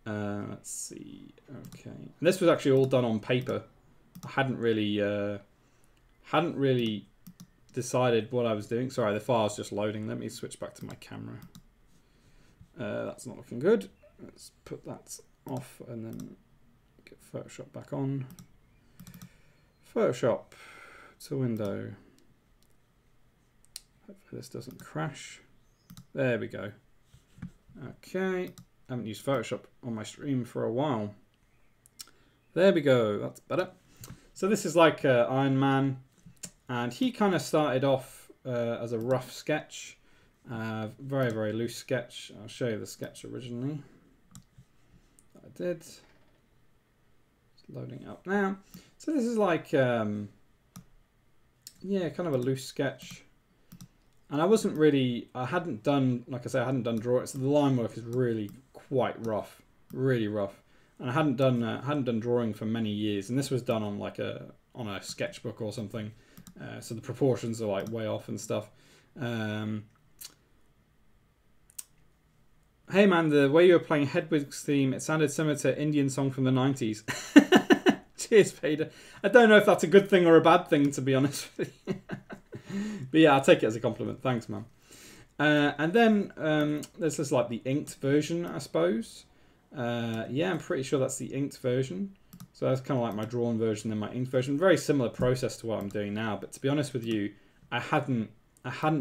Let's see. Okay, and this was actually all done on paper. I hadn't really decided what I was doing. Sorry, the file's just loading. Let me switch back to my camera. That's not looking good. Let's put that off and then get Photoshop back on. Photoshop to window. Hopefully this doesn't crash. There we go. Okay, I haven't used Photoshop on my stream for a while. There we go, that's better. So this is like Iron Man, and he kind of started off as a rough sketch, very, very loose sketch. I'll show you the sketch originally that I did. It's loading up now. So this is like, yeah, kind of a loose sketch. And I hadn't done, like I say, I hadn't done drawing. So the line work is really quite rough, really rough. And I hadn't done drawing for many years. And this was done on like on a sketchbook or something. So the proportions are like way off and stuff. Hey man, the way you were playing Hedwig's theme, it sounded similar to an Indian song from the 90s. Cheers, Vader. I don't know if that's a good thing or a bad thing, to be honest with you. But yeah, I'll take it as a compliment. Thanks, man. And then this is like the inked version, I suppose. Yeah, I'm pretty sure that's the inked version. So that's kind of like my drawn version and my inked version. Very similar process to what I'm doing now. But to be honest with you, I hadn't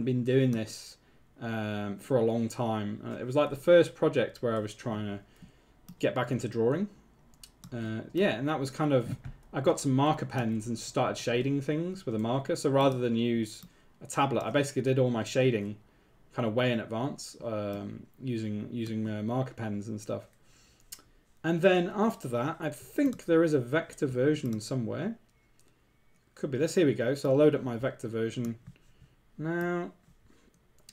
been doing this for a long time. It was like the first project where I was trying to get back into drawing. Yeah, and that was kind of I got some marker pens and started shading things with a marker. So rather than use a tablet, I basically did all my shading kind of way in advance, using marker pens and stuff. And then after that, I think there is a vector version somewhere. Could be this. Here we go. So I'll load up my vector version now.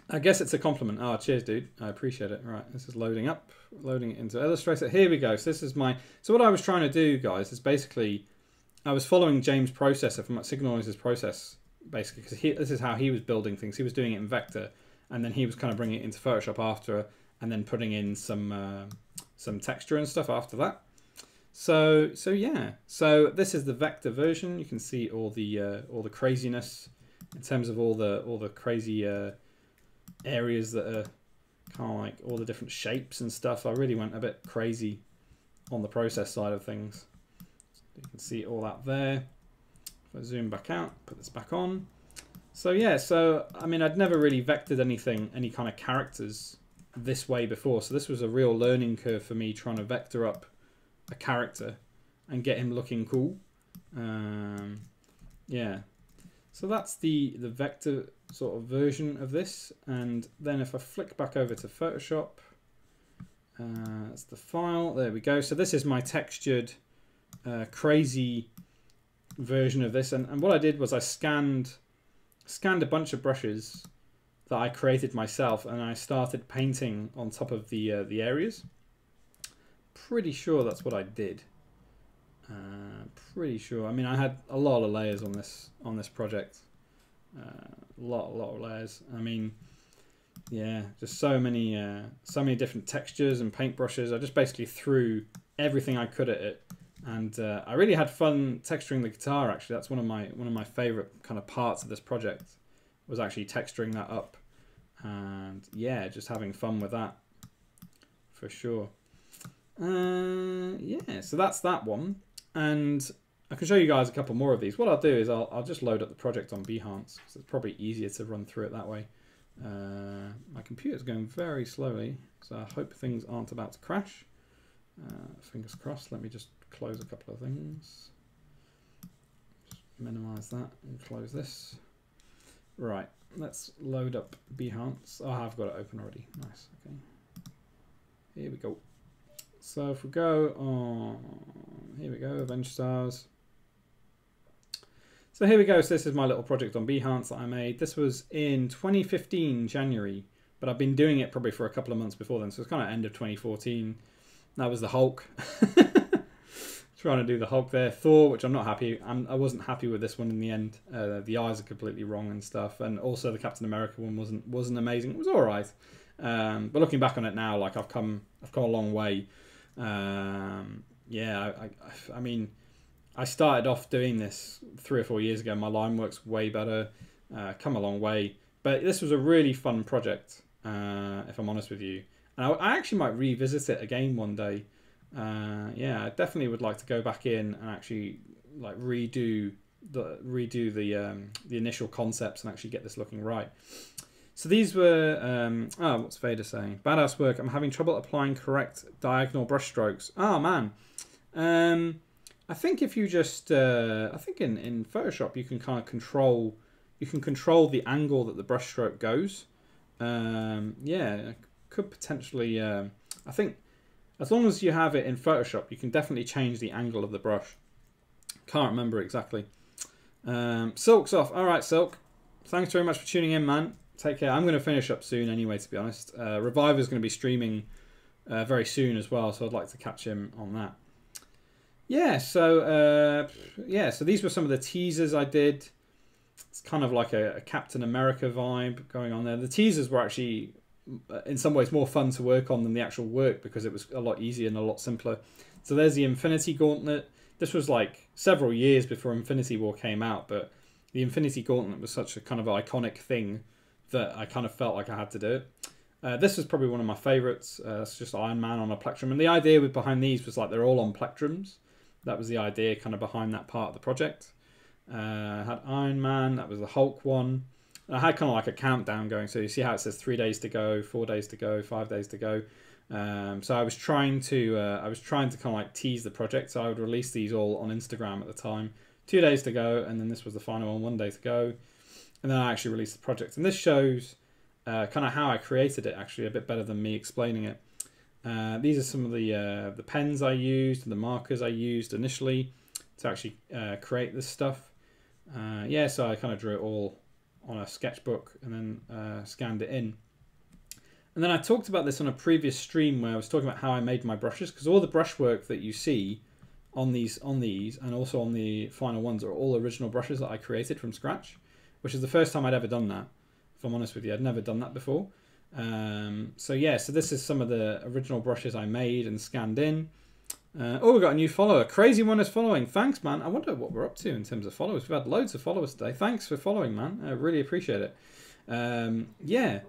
I guess it's a compliment. Oh, cheers, dude. I appreciate it. Right, this is loading up, loading it into Illustrator. Here we go. So this is my. So what I was trying to do, guys, is basically I was following James' processor from Signal Noise's process, basically, because this is how he was building things. He was doing it in vector, and then he was kind of bringing it into Photoshop after, and then putting in some texture and stuff after that. So yeah. So this is the vector version. You can see all the craziness in terms of all the crazy areas that are kind of like all the different shapes and stuff. I really went a bit crazy on the process side of things. You can see all that there. If I zoom back out, put this back on. So yeah, so I mean, I'd never really vectored any kind of characters this way before. So this was a real learning curve for me, trying to vector up a character and get him looking cool. Yeah. So that's the vector sort of version of this. And then if I flick back over to Photoshop, that's the file. There we go. So this is my textured, crazy version of this. And what I did was I scanned a bunch of brushes that I created myself, and I started painting on top of the areas. Pretty sure that's what I did. Pretty sure. I mean, I had a lot of layers on this project. A lot of layers. I mean, yeah, just so many different textures and paintbrushes. I just basically threw everything I could at it, and I really had fun texturing the guitar. Actually, that's one of my favorite kind of parts of this project, was actually texturing that up, and yeah, just having fun with that for sure. Yeah, so that's that one, and I can show you guys a couple more of these. What I'll do is I'll just load up the project on Behance, because it's probably easier to run through it that way. My computer's going very slowly, so I hope things aren't about to crash. Fingers crossed. Let me just close a couple of things. Just minimize that and close this. Right, let's load up Behance. Oh, I've got it open already. Nice. Okay. Here we go. So if we go on, here we go, Avengestars. So here we go. So this is my little project on Behance that I made. This was in 2015, January, but I've been doing it probably for a couple of months before then. So it's kind of end of 2014. That was the Hulk. Trying to do the Hulk there. Thor, which I'm not happy. I wasn't happy with this one in the end. The eyes are completely wrong and stuff. And also the Captain America one wasn't amazing. It was all right. But looking back on it now, like I've come a long way. Yeah, I mean, I started off doing this 3 or 4 years ago. My line work's way better. Come a long way. But this was a really fun project, if I'm honest with you. And I actually might revisit it again one day. Yeah, I definitely would like to go back in and actually like redo the initial concepts and actually get this looking right. So these were, what's Vader saying? Badass work. I'm having trouble applying correct diagonal brush strokes. Oh man. I think if you just, I think in Photoshop you can kind of control the angle that the brush stroke goes. Yeah, could potentially, I think as long as you have it in Photoshop, you can definitely change the angle of the brush. Can't remember exactly. Silk's off. All right, Silk. Thanks very much for tuning in, man. Take care. I'm going to finish up soon anyway, to be honest. Reviver's going to be streaming very soon as well, so I'd like to catch him on that. Yeah, so so these were some of the teasers I did. It's kind of like a Captain America vibe going on there. The teasers were actually, in some ways, more fun to work on than the actual work because it was a lot easier and a lot simpler. So there's the Infinity Gauntlet. This was like several years before Infinity War came out, but the Infinity Gauntlet was such a kind of iconic thing that I kind of felt like I had to do it. This was probably one of my favourites. It's just Iron Man on a plectrum. And the idea behind these was like they're all on plectrums. That was the idea kind of behind that part of the project. I had Iron Man. That was the Hulk one. And I had kind of like a countdown going. So you see how it says 3 days to go, 4 days to go, 5 days to go. So I was trying to kind of like tease the project. So I would release these all on Instagram at the time. 2 days to go, and then this was the final one, 1 day to go, and then I actually released the project. And this shows kind of how I created it, actually, a bit better than me explaining it. These are some of the pens I used and the markers I used initially to actually create this stuff. Yeah, so I kind of drew it all on a sketchbook and then scanned it in. And then I talked about this on a previous stream where I was talking about how I made my brushes, because all the brushwork that you see on these and also on the final ones are all original brushes that I created from scratch, which is the first time I'd ever done that. If I'm honest with you, I'd never done that before. So yeah, so this is some of the original brushes I made and scanned in. Oh, we've got a new follower. Crazy One is following. Thanks, man. I wonder what we're up to in terms of followers. We've had loads of followers today. Thanks for following, man. I really appreciate it. Yeah.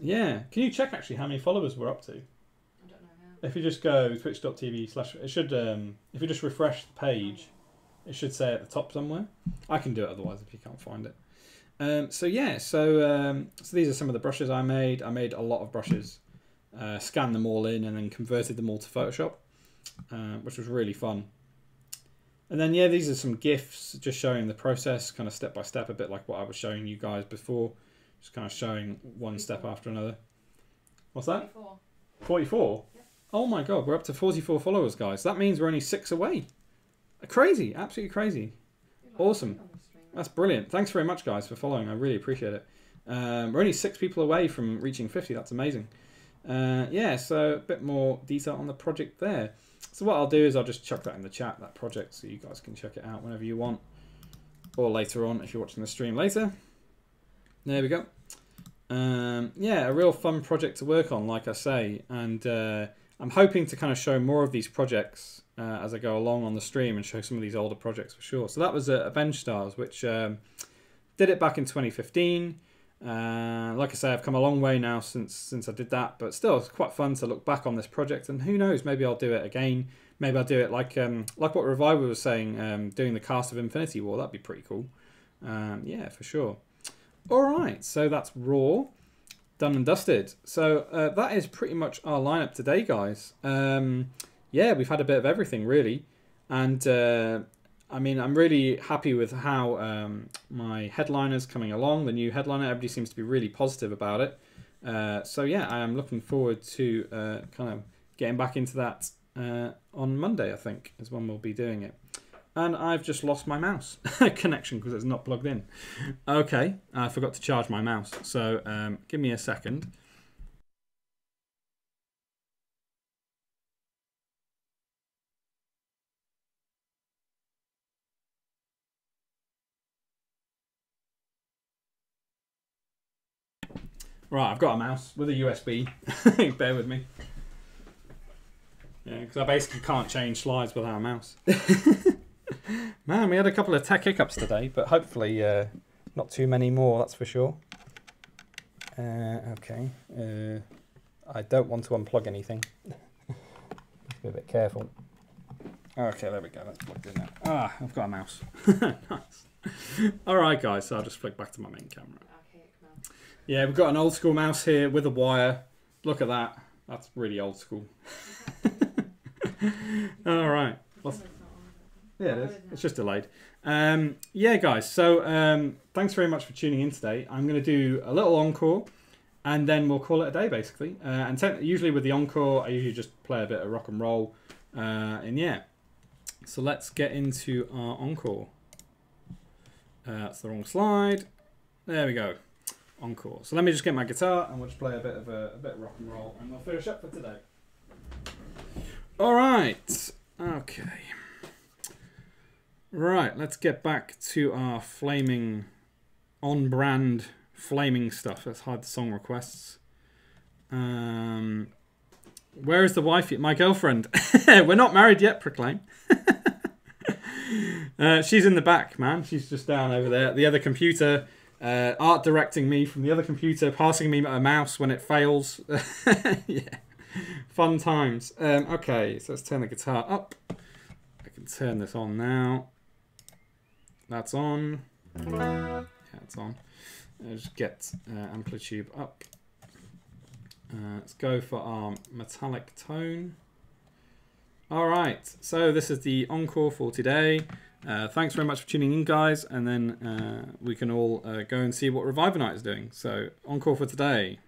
Can you check actually how many followers we're up to?
I don't know how.
If you just go twitch.tv/ it should, if you just refresh the page, it should say at the top somewhere. I can do it otherwise if you can't find it. So these are some of the brushes I made. I made a lot of brushes, scanned them all in, and then converted them all to Photoshop, which was really fun. And then yeah, these are some GIFs just showing the process, kind of step by step, a bit like what I was showing you guys before, just kind of showing one step after another. What's that?
44.
44?
Yeah.
Oh my god, we're up to 44 followers, guys. That means we're only 6 away. Crazy, absolutely crazy. Awesome. That's brilliant. Thanks very much, guys, for following. I really appreciate it. We're only 6 people away from reaching 50. That's amazing. Yeah, so a bit more detail on the project there. So what I'll do is I'll just chuck that in the chat, that project, so you guys can check it out whenever you want. Or later on if you're watching the stream later. There we go. Yeah, a real fun project to work on, like I say. And I'm hoping to kind of show more of these projects as I go along on the stream and show some of these older projects for sure. So that was Avengestars, which did it back in 2015. Like I say, I've come a long way now since I did that, but still, it's quite fun to look back on this project. And who knows, maybe I'll do it again. Maybe I'll do it like what Revival was saying, doing the cast of Infinity War. That'd be pretty cool. Yeah, for sure. All right, so that's Raw. Done and dusted. So that is pretty much our lineup today, guys. Yeah, we've had a bit of everything, really. And, I mean, I'm really happy with how my headliner's coming along. The new headliner, everybody seems to be really positive about it. So, yeah, I am looking forward to kind of getting back into that on Monday, I think, is when we'll be doing it. And I've just lost my mouse connection because it's not plugged in. Okay, I forgot to charge my mouse. So give me a second. Right, I've got a mouse with a USB. Bear with me. Yeah, because I basically can't change slides without a mouse. Man, we had a couple of tech hiccups today, but hopefully not too many more, that's for sure. Okay. I don't want to unplug anything. Be a bit careful. Okay, there we go. That's plugged in now. Ah, I've got a mouse. Nice. All right, guys. So I'll just flick back to my main camera. Yeah, we've got an old school mouse here with a wire. Look at that. That's really old school. All right. Yeah, it is. It's just delayed. Yeah, guys. So thanks very much for tuning in today. I'm going to do a little encore, and then we'll call it a day, basically. And usually with the encore, I usually just play a bit of rock and roll. And yeah. So let's get into our encore. That's the wrong slide. There we go. Encore. So let me just get my guitar, and we'll just play a bit of rock and roll, and we'll finish up for today. All right. Okay. Right, let's get back to our flaming, on-brand flaming stuff. Let's hide the song requests. Where is the wife? My girlfriend. We're not married yet, Proclaim. She's in the back, man. She's just down over there at the other computer, art directing me from the other computer, passing me a mouse when it fails. Yeah, fun times. Okay, so let's turn the guitar up. I can turn this on now. That's on. Yeah, it's on. I'll just get amplitude up. Let's go for our metallic tone. All right, so this is the encore for today. Thanks very much for tuning in, guys, and then we can all go and see what Reviver Night is doing. So, encore for today.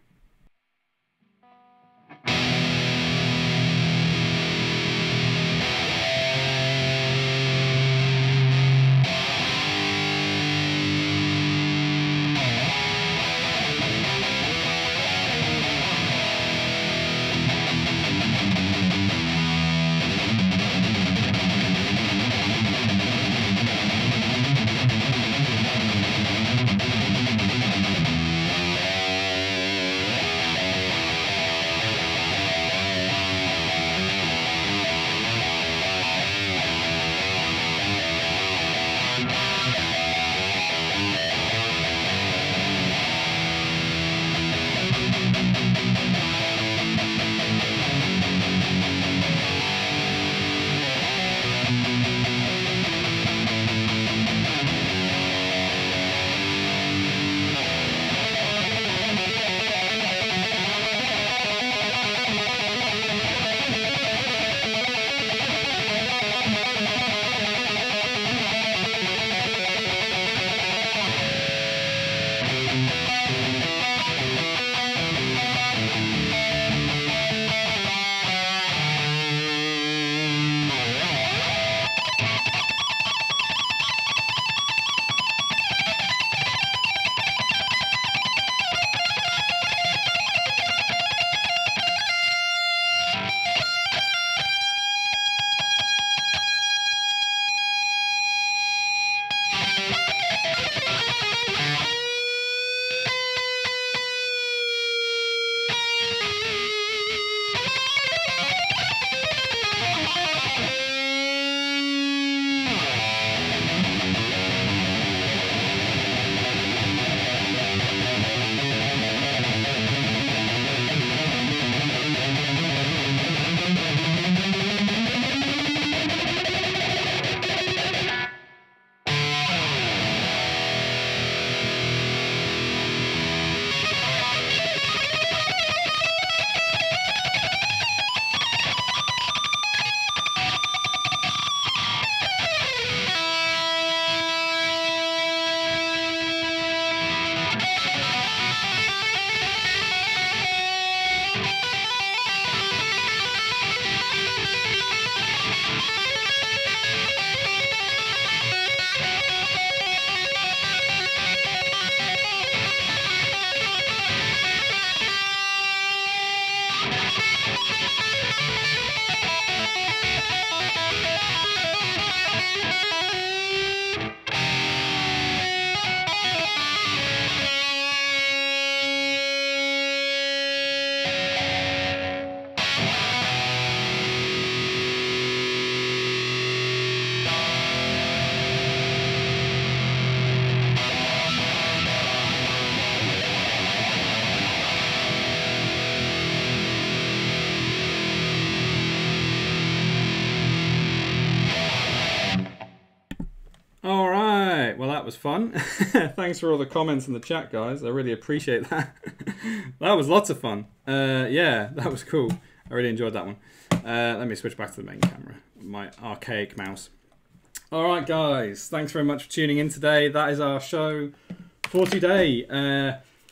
That was fun. Thanks for all the comments in the chat, guys. I really appreciate that. That was lots of fun. Yeah, that was cool. I really enjoyed that one. Let me switch back to the main camera. My archaic mouse. All right, guys. Thanks very much for tuning in today. That is our show for today.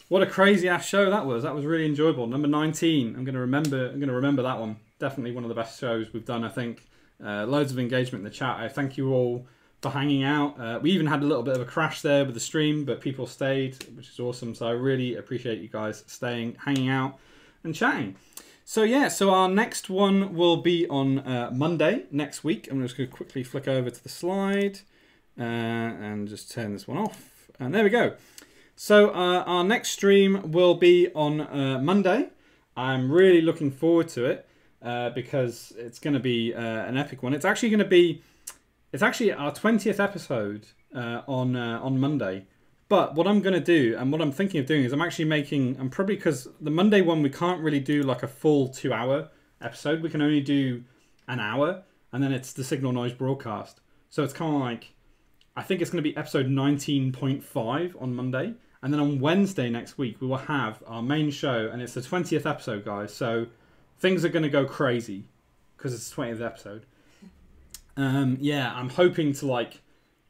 What a crazy ass show that was. That was really enjoyable. Number 19. I'm gonna remember that one. Definitely one of the best shows we've done, I think. Loads of engagement in the chat. I thank you all for hanging out. We even had a little bit of a crash there with the stream, but people stayed, which is awesome. So I really appreciate you guys staying, hanging out, and chatting. So yeah, so our next one will be on Monday next week. I'm just going to quickly flick over to the slide and just turn this one off. And there we go. So our next stream will be on Monday. I'm really looking forward to it because it's going to be an epic one. It's actually our 20th episode on Monday. But what I'm going to do, and what I'm thinking of doing, is I'm probably, because the Monday one, we can't really do like a full 2-hour episode. We can only do an hour, and then it's the Signal Noise broadcast. So it's kind of like, I think it's going to be episode 19.5 on Monday. And then on Wednesday next week, we will have our main show. And it's the 20th episode, guys. So things are going to go crazy because it's the 20th episode. Yeah, I'm hoping to like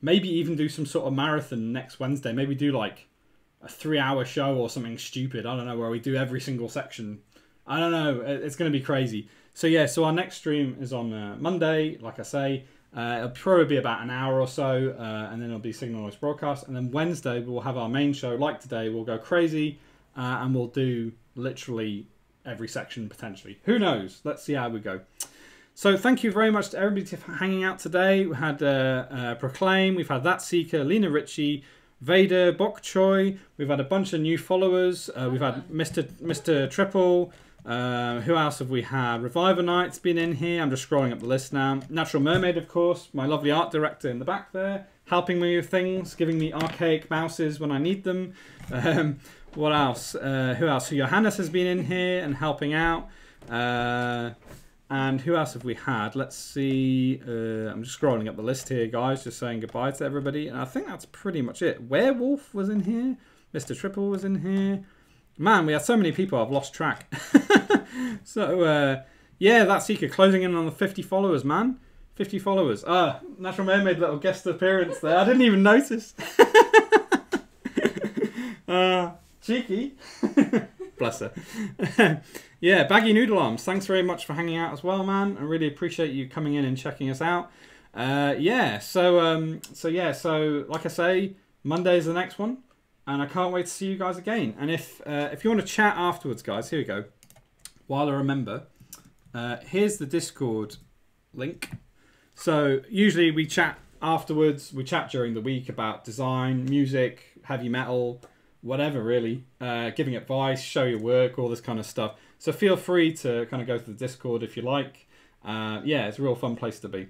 maybe even do some sort of marathon next Wednesday. Maybe do like a 3-hour show or something stupid. I don't know, where we do every single section. I don't know. It's going to be crazy. So yeah, so our next stream is on Monday, like I say. It'll probably be about an hour or so, and then it'll be Signal Noise broadcast. And then Wednesday, we'll have our main show. Like today, we'll go crazy, and we'll do literally every section potentially. Who knows? Let's see how we go. So thank you very much to everybody for hanging out today. We had Proclaim, we've had That Seeker, Lena Ritchie, Vader, Bok Choi. We've had a bunch of new followers. We've had Mr. Triple. Who else have we had? Reviver Knight's been in here. I'm just scrolling up the list now. Natural Mermaid, of course. My lovely art director in the back there, helping me with things, giving me archaic mouses when I need them. What else? Who else? Johannes has been in here and helping out. And who else have we had? Let's see. I'm just scrolling up the list here, guys, just saying goodbye to everybody. And I think that's pretty much it. Werewolf was in here. Mr. Triple was in here. Man, we had so many people, I've lost track. So, yeah, That Seeker closing in on the 50 followers, man. 50 followers. Natural Mermaid, little guest appearance there. I didn't even notice. Cheeky. Bless her. Yeah, Baggy Noodle Arms, thanks very much for hanging out as well, man. I really appreciate you coming in and checking us out. Yeah, so like I say, Monday's the next one. And I can't wait to see you guys again. And if you want to chat afterwards, guys, here we go. While I remember, here's the Discord link. So usually we chat afterwards. We chat during the week about design, music, heavy metal, whatever really. Giving advice, show your work, all this kind of stuff. So feel free to kind of go to the Discord if you like. Yeah, it's a real fun place to be.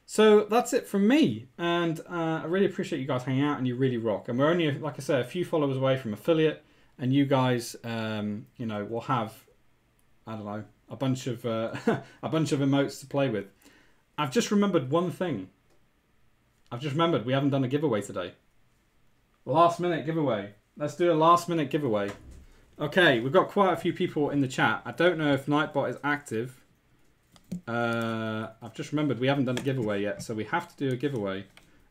So that's it from me, and I really appreciate you guys hanging out, and you really rock. And we're only, like I said, a few followers away from affiliate, and you guys, you know, will have, I don't know, a bunch of emotes to play with. I've just remembered one thing. I've just remembered we haven't done a giveaway today. Last minute giveaway. Let's do a last minute giveaway. Okay, we've got quite a few people in the chat. I don't know if Nightbot is active. I've just remembered we haven't done a giveaway yet, so we have to do a giveaway.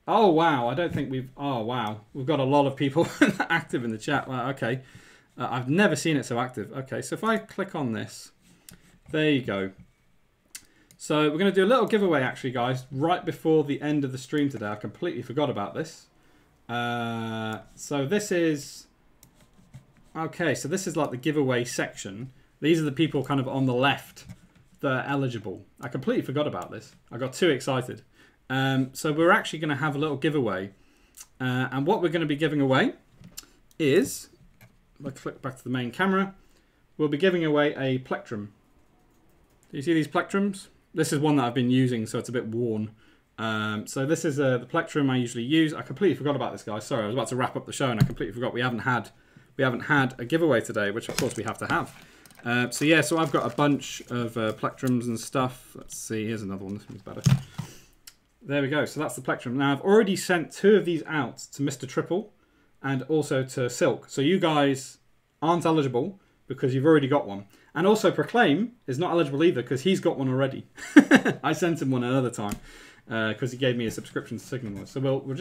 Oh wow, I don't think we've... Oh wow, we've got a lot of people active in the chat. Wow, okay. I've never seen it so active. Okay, so if I click on this, there you go. So we're going to do a little giveaway actually, guys, right before the end of the stream today. I completely forgot about this. So this is... Okay, so this is like the giveaway section. These are the people kind of on the left that are eligible. I completely forgot about this. I got too excited. So we're actually going to have a little giveaway. And what we're going to be giving away is, if I click back to the main camera, we'll be giving away a plectrum. Do you see these plectrums? This is one that I've been using, so it's a bit worn. So this is the plectrum I usually use. I completely forgot about this, guys. Sorry, I was about to wrap up the show and I completely forgot we haven't had a giveaway today, which of course we have to have. So yeah, so I've got a bunch of plectrums and stuff. Let's see, here's another one. This one's better. There we go. So that's the plectrum. Now I've already sent 2 of these out to Mr. Triple and also to Silk. So you guys aren't eligible because you've already got one. And also Proclaim is not eligible either because he's got one already. I sent him one another time because he gave me a subscription to Signal Noise. So we'll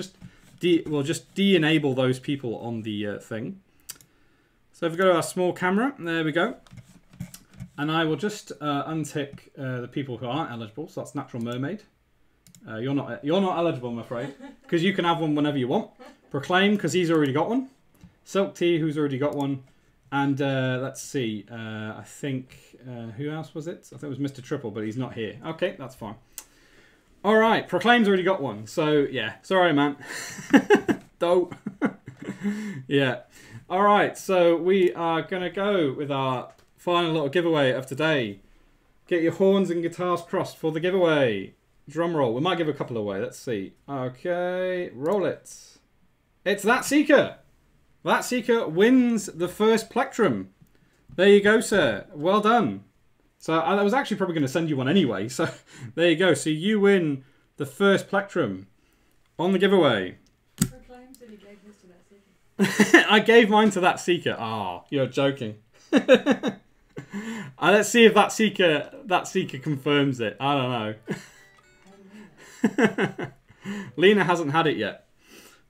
just de-enable those people on the thing. So if we go to our small camera, there we go. And I will just untick the people who aren't eligible. So that's Natural Mermaid. You're not eligible, I'm afraid, because you can have one whenever you want. Proclaim, because he's already got one. Silk Tea, who's already got one. And let's see. I think who else was it? I think it was Mr. Triple, but he's not here. Okay, that's fine. All right, Proclaim's already got one. So yeah, sorry, man. Dope. Yeah. All right, so we are gonna go with our final little giveaway of today. Get your horns and guitars crossed for the giveaway. Drum roll. We might give a couple away. Let's see. Okay, roll it. It's That Seeker. That Seeker wins the first plectrum. There you go, sir. Well done. So I was actually probably going to send you one anyway. So there you go. So you win the first plectrum on the giveaway.
Proclaim said he gave this to That
I gave mine to that seeker. Ah, you're joking. Let's see if that seeker confirms it. I don't know. Lena hasn't had it yet.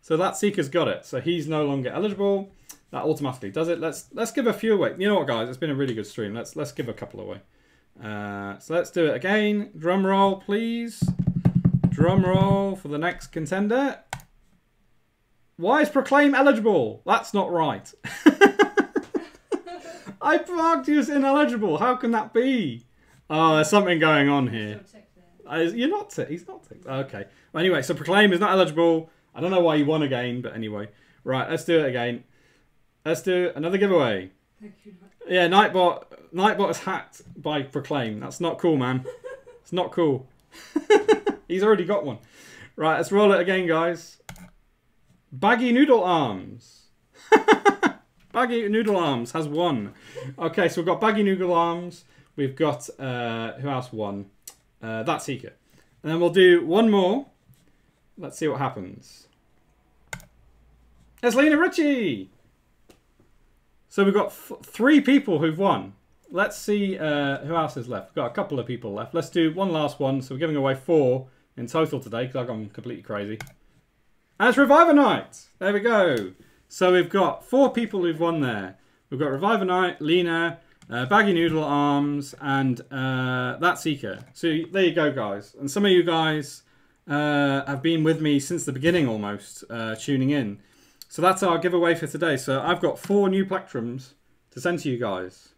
So that seeker's got it. So he's no longer eligible. That automatically does it. Let's give a few away. You know what, guys? It's been a really good stream. Let's give a couple away. So let's do it again. Drum roll, please. Drum roll for the next contender. Why is Proclaim eligible? That's not right. I marked you as ineligible. How can that be? Oh, there's something going on here. You're not ticked. He's not ticked. Okay. Well, anyway, so Proclaim is not eligible. I don't know why you won again, but anyway. Right, let's do it again. Let's do another giveaway.
Thank you.
Yeah, Nightbot is hacked by Proclaim. That's not cool, man. It's not cool. He's already got one. Right, let's roll it again, guys. Baggy Noodle Arms. Baggy Noodle Arms has won. Okay, so we've got Baggy Noodle Arms. We've got, who else won? That Seeker. And then we'll do one more. Let's see what happens. It's Lena Ritchie. So we've got 3 people who've won. Let's see who else is left. We've got a couple of people left. Let's do one last one. So we're giving away 4 in total today because I've gone completely crazy. And it's Reviver Night. There we go. So we've got 4 people who've won there. We've got Reviver Night, Lena, Baggy Noodle Arms, and That Seeker. So there you go, guys. And some of you guys have been with me since the beginning almost, tuning in. So that's our giveaway for today. So I've got 4 new plectrums to send to you guys.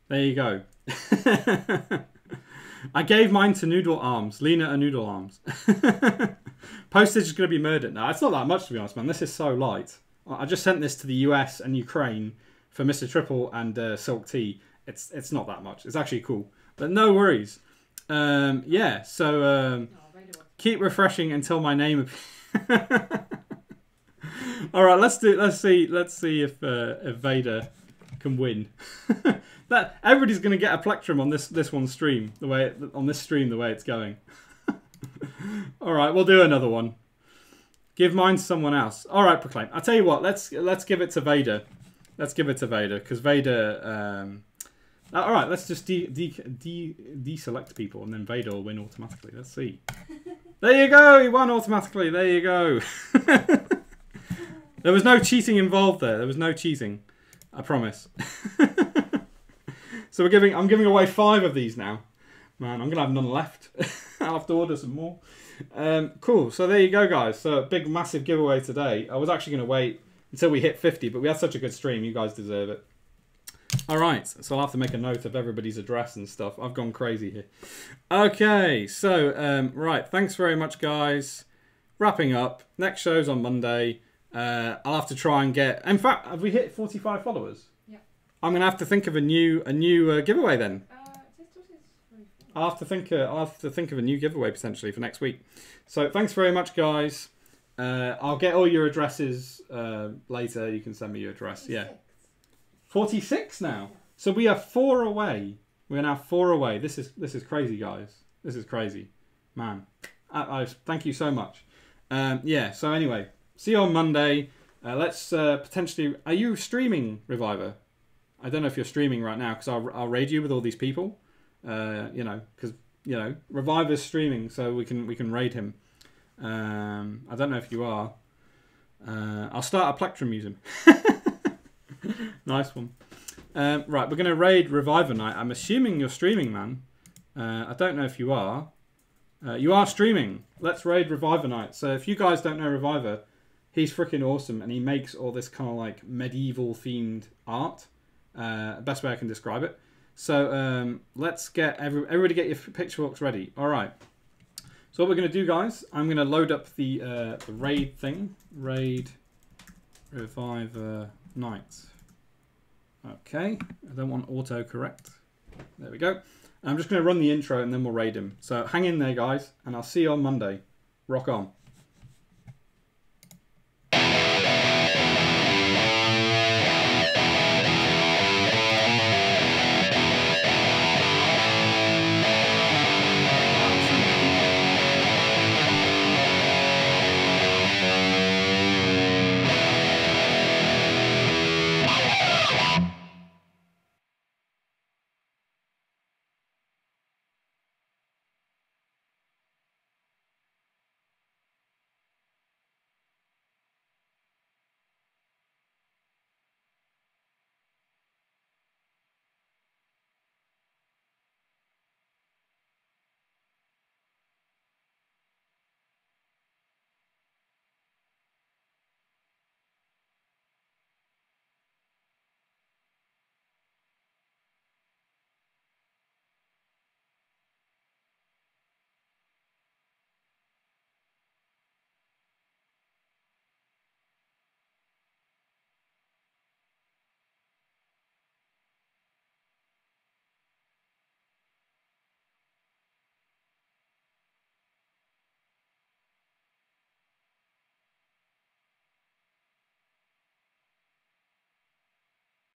There you go. I gave mine to Noodle Arms. Lena and Noodle Arms. Postage is going to be murdered. Now, it's not that much, to be honest, man. This is so light. I just sent this to the US and Ukraine for Mr. Triple and Silk Tea. It's not that much. It's actually cool. But no worries. Yeah, so keep refreshing until my name appears. All right, let's see if Vader can win. That everybody's going to get a plectrum on this one stream, the way it's going. All right, we'll do another one. Give mine to someone else. All right, Proclaim. I'll tell you what. Let's give it to Vader. Let's give it to Vader because Vader. All right, let's just deselect people and then Vader will win automatically. Let's see. There you go. He won automatically. There you go. There was no cheating involved there. There was no cheating. I promise. So I'm giving away 5 of these now. Man, I'm gonna have none left. I'll have to order some more. Cool. So there you go, guys. So a big, massive giveaway today. I was actually gonna wait until we hit 50, but we had such a good stream. You guys deserve it. All right. So I'll have to make a note of everybody's address and stuff. I've gone crazy here. Okay. So right. Thanks very much, guys. Wrapping up. Next show's on Monday. I'll have to try and get. In fact, have we hit 45 followers?
Yeah.
I'm gonna have to think of a new giveaway then. I'll have to think of a new giveaway potentially for next week. So thanks very much, guys. I'll get all your addresses later. You can send me your address. 46. Yeah. 46 now. So we are 4 away. We are now 4 away. This is crazy, guys. This is crazy, man. I thank you so much. Yeah. So anyway. See you on Monday. Let's potentially... Are you streaming, Reviver? I don't know if you're streaming right now because I'll raid you with all these people. You know, because Reviver's streaming, so we can raid him. I don't know if you are. I'll start a plectrum museum. Nice one. Right, we're going to raid Reviver Night. I'm assuming you're streaming, man. I don't know if you are. You are streaming. Let's raid Reviver Night. So if you guys don't know Reviver... He's freaking awesome, and he makes all this kind of like medieval themed art. Best way I can describe it. So let's get everybody get your pitchforks ready. All right. So what we're going to do, guys, I'm going to load up the raid thing. Raid Reviver Night. Okay. I don't want autocorrect. There we go. I'm just going to run the intro, and then we'll raid him. So hang in there, guys, and I'll see you on Monday. Rock on.